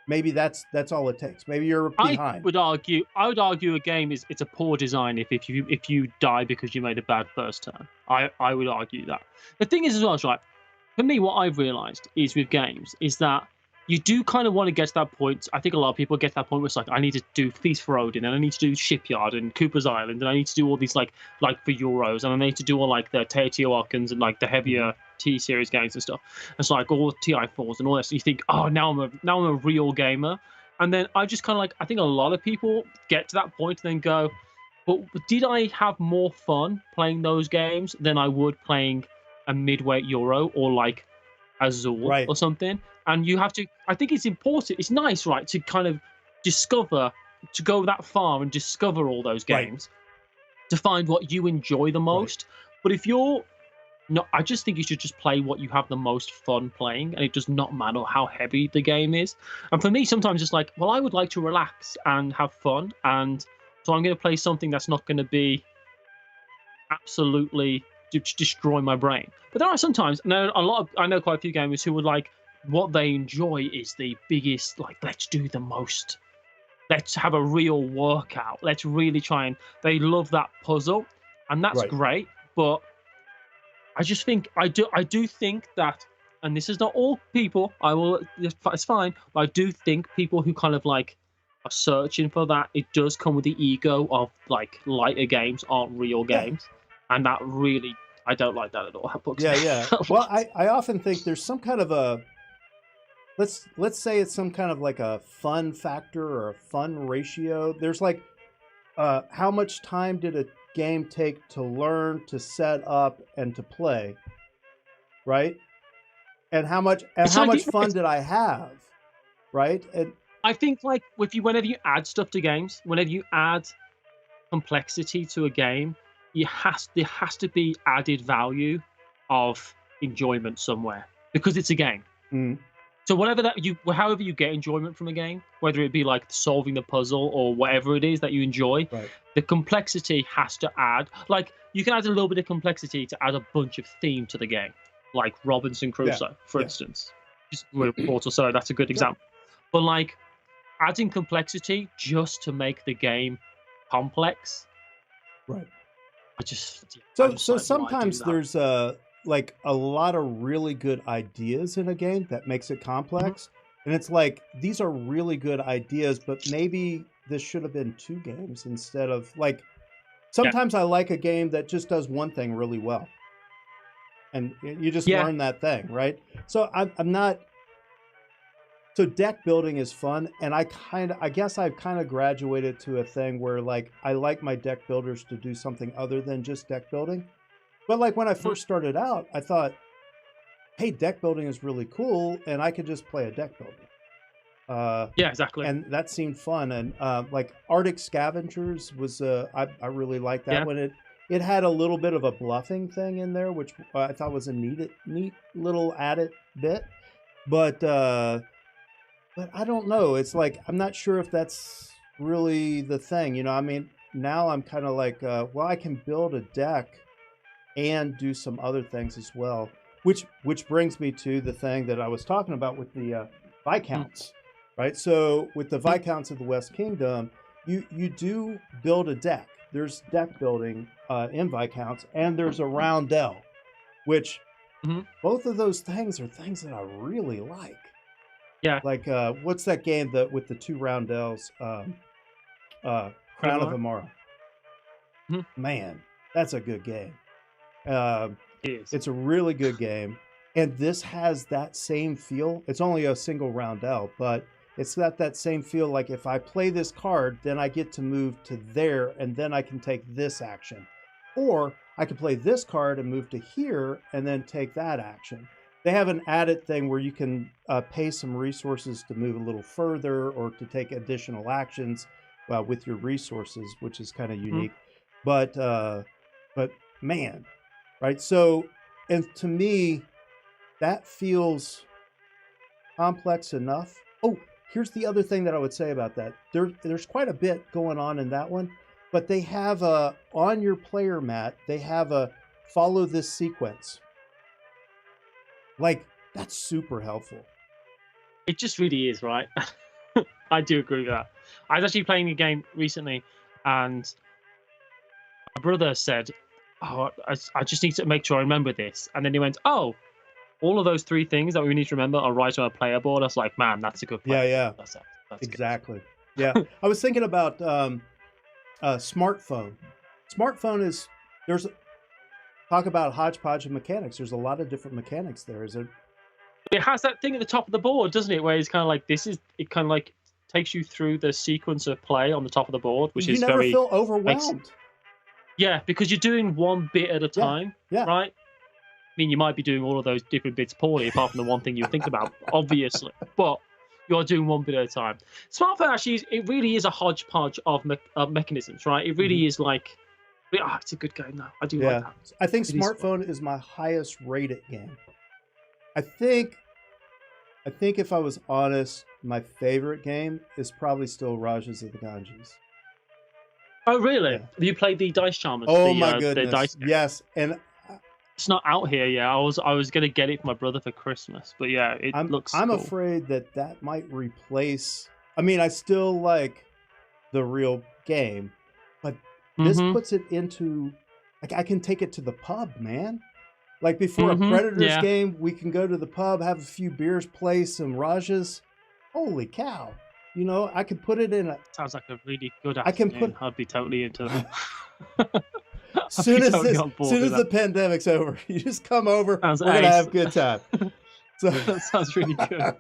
Maybe that's all it takes. Maybe you're behind. I would argue a game is it's a poor design if you die because you made a bad first turn. I would argue that. The thing is as well, right? For me, what I've realized is with games is that you do kind of want to get to that point. I think a lot of people get to that point where it's like, I need to do Feast for Odin, and I need to do Shipyard and Cooper's Island, and I need to do all these like for Euros, and I need to do all like the Teotihuacans and like the heavier T series games and stuff. It's like all TI4s and all this. So you think, oh, now I'm a real gamer, and then I just kind of like, I think a lot of people get to that point and then go, but did I have more fun playing those games than I would playing a midweight Euro or like Azul or something? And you have to, I think it's important, it's nice, right, to kind of discover, to go that far and discover all those games to find what you enjoy the most. But if you're not, I just think you should just play what you have the most fun playing, and it does not matter how heavy the game is. And for me, sometimes it's like, well, I would like to relax and have fun, and so I'm going to play something that's not going to be absolutely destroy my brain. But there are sometimes, I know quite a few gamers who would like, what they enjoy is the biggest, like, let's do the most, let's have a real workout, let's really try, and they love that puzzle, and that's great. But I just think I do think that, and this is not all people, it's fine, but I do think people who kind of like are searching for that, it does come with the ego of like lighter games aren't real games, and that really, I don't like that at all. Well, I often think there's some kind of a, let's say it's some kind of like a fun factor or a fun ratio. There's like, how much time did a game take to learn, to set up, and to play, right? And how much fun did I have, right? And I think like whenever you add stuff to games, whenever you add complexity to a game, there has to be added value of enjoyment somewhere, because it's a game. So however you get enjoyment from a game, whether it be like solving the puzzle or whatever it is that you enjoy, the complexity has to add. Like, you can add a little bit of complexity to add a bunch of theme to the game, like Robinson Crusoe, for instance. Just Portal, sorry, that's a good example. But like, adding complexity just to make the game complex, so sometimes there's like a lot of really good ideas in a game that makes it complex, and it's like, these are really good ideas, but maybe this should have been 2 games instead of like, sometimes I like a game that just does one thing really well, and you just learn that thing, right? So I'm not. So deck building is fun, and I guess I've kind of graduated to a thing where like, I like my deck builders to do something other than just deck building. But like, when I first started out, I thought, hey, deck building is really cool, and I could just play a deck builder. Exactly. And that seemed fun. And like Arctic Scavengers was, I really liked that one. It had a little bit of a bluffing thing in there, which I thought was a neat little added bit. But I don't know. It's like, I'm not sure if that's really the thing. I mean, now I'm kind of like, well, I can build a deck and do some other things as well. Which brings me to the thing that I was talking about with the Viscounts, right? So with the Viscounts of the West Kingdom, you do build a deck. There's deck building in Viscounts, and there's a roundel, which both of those things are things that I really like. Like, what's that game with the 2 roundels? Crown of Amara. Man, that's a good game. It's a really good game, and this has that same feel. It's only a single roundel, but it's got that same feel. Like, if I play this card, then I get to move to there, and then I can take this action, or I can play this card and move to here, and then take that action. They have an added thing where you can pay some resources to move a little further or to take additional actions with your resources, which is kind of unique. But man, right? So, and to me, that feels complex enough. Oh, here's the other thing that I would say about that. There's quite a bit going on in that one, but they have on your player mat, they have a follow this sequence. Like, that's super helpful. It just really is, right? I do agree with that. I was actually playing a game recently, and my brother said, "Oh, I just need to make sure I remember this." And then he went, "Oh, all of those 3 things that we need to remember are right on a player board." I was like, "Man, that's a good player Yeah, board. That's exactly. Yeah, I was thinking about smartphone. Smartphone is there's talk about hodgepodge of mechanics. There's a lot of different mechanics there. Is it? It has that thing at the top of the board, doesn't it? Where it's kind of like it kind of like takes you through the sequence of play on the top of the board, which You is never very feel overwhelmed. yeah, because you're doing one bit at a time, Yeah. right? I mean, you might be doing all of those different bits poorly, apart from the one thing you think about, obviously. But you're doing one bit at a time. Smartphone actually, it really is a hodgepodge of mechanisms, right? It really is like, it's a good game now. I do like that. I think It is fun. smartphone is my highest rated game. I think if I was honest, my favorite game is probably still Rajas of the Ganges. Oh, really? Yeah. Have you played the Dice Charmers? Oh my The goodness! dice game? Yes, and It's not out here yet. I was gonna get it for my brother for Christmas, but yeah, it looks. I'm cool. afraid that might replace. I mean, I still like the real game, but this puts it into like I can take it to the pub, man. Like before a Predators game, we can go to the pub, have a few beers, play some Rajas. Holy cow! You know, I could put it in a. Sounds like a really good afternoon. I can put. I'd be totally into that. Soon as the pandemic's over, you just come over. We're gonna have a good time. So that sounds really good.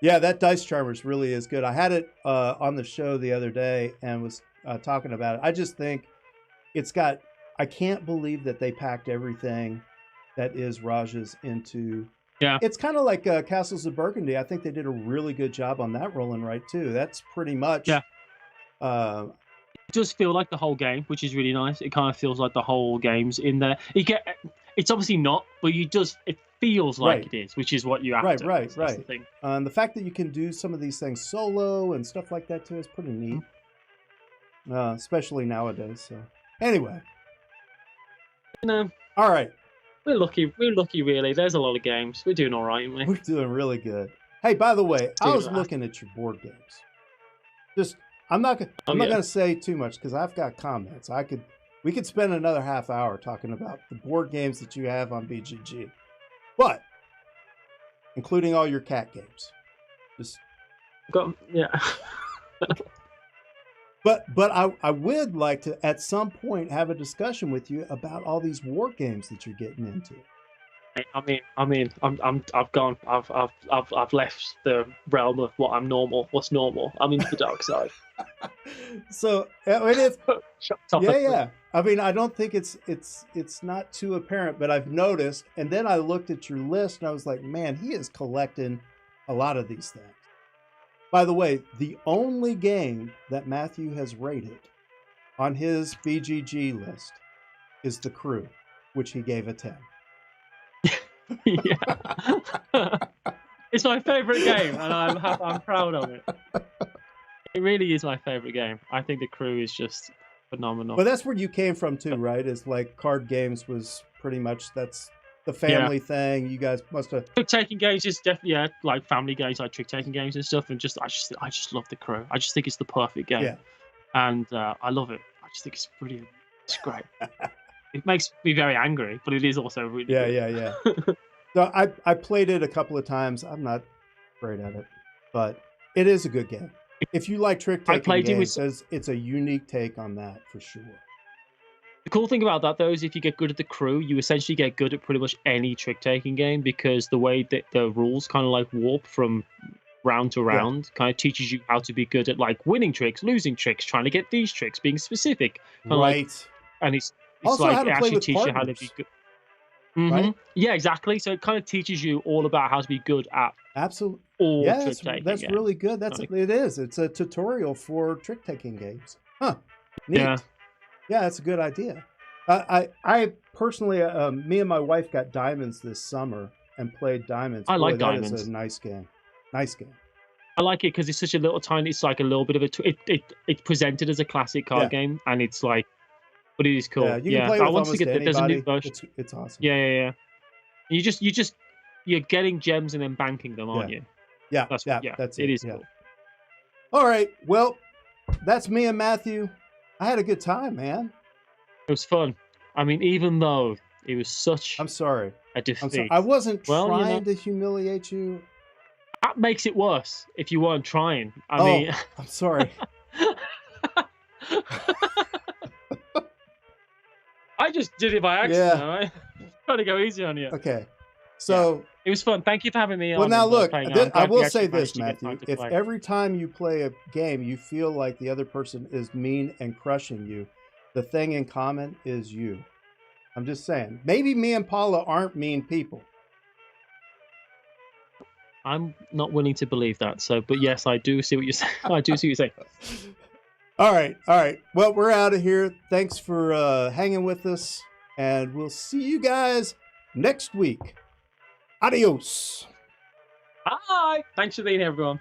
Yeah, that Dice Charmers really is good. I had it on the show the other day and was talking about it. I just think it's got. I can't believe that they packed everything that is Rajas into. Yeah, it's kind of like Castles of Burgundy. I think they did a really good job on that rolling right too. That's pretty much. Yeah. It does feel like the whole game, which is really nice. It kind of feels like the whole game's in there. It's obviously not, but it feels like it is, which is what you have to. Right. That's the thing. The fact that you can do some of these things solo and stuff like that too is pretty neat, especially nowadays. So anyway, all right. We're lucky. We're lucky, really. There's a lot of games. We're doing all right, aren't we? We're doing really good. Hey, by the way, I was looking at your board games. I'm not gonna say too much because I've got comments. We could spend another half hour talking about the board games that you have on BGG, but including all your cat games. But I would like to at some point have a discussion with you about all these war games that you're getting into. I've left the realm of what's normal. I'm into the dark side. So it is. Yeah. I mean, I don't think it's not too apparent, but I've noticed. And then I looked at your list, and I was like, man, he is collecting a lot of these things. By the way, the only game that Matthew has rated on his BGG list is The Crew, which he gave a 10. Yeah. It's my favorite game, and I'm proud of it. It really is my favorite game. I think The Crew is just phenomenal. But that's where you came from too, right? Is like card games was pretty much that's the family thing. You guys must have trick-taking games is definitely like family games, like trick-taking games and stuff. And I just love The Crew. I just think it's the perfect game, and I love it. I just think it's brilliant. It's great. It makes me very angry, but it is also really good. Yeah. So I played it a couple of times. I'm not great at it, but it is a good game. If you like trick-taking games, it's a unique take on that for sure. The cool thing about that, though, is if you get good at The Crew, you essentially get good at pretty much any trick-taking game because the way that the rules kind of like warp from round to round kind of teaches you how to be good at like winning tricks, losing tricks, trying to get these tricks, being specific. Right. And it's also like how to it play actually with teaches you how to partners. be good. Right? Yeah, exactly. So it kind of teaches you all about how to be good at absolutely all trick-taking. That's really good. It is. It's a tutorial for trick-taking games. Huh. Neat. Yeah, that's a good idea. I personally, me and my wife got Diamonds this summer and played Diamonds. I like Diamonds. That is a nice game. Nice game. I like it because it's such a little tiny. It's like a little bit of it's presented as a classic card game, and it's like, but it is cool. Yeah, you can play with almost anybody. There's a new version. It's awesome. Yeah. You just you're getting gems and then banking them, aren't you? Yeah, That's that's it. It is yeah. cool. All right. Well, that's me and Matthew. I had a good time, man. It was fun. I mean, even though it was such I'm sorry. a defeat, I'm sorry. I wasn't Well, you know- trying to humiliate you. that makes it worse if you weren't trying. I Oh, mean, I'm sorry. I just did it by accident. Yeah. Right? Trying to go easy on you. Okay. So It was fun. Thank you for having me well, on. now and, look, playing. I I'm glad we will actually say managed this, to get time Matthew. to If play. every time you play a game, you feel like the other person is mean and crushing you, the thing in common is you. I'm just saying. Maybe me and Paula aren't mean people. I'm not willing to believe that. So, but yes, I do see what you're saying. I do see what you're saying. All right. All right. Well, we're out of here. Thanks for hanging with us, and we'll see you guys next week. Adios. Bye. Thanks for being here, everyone.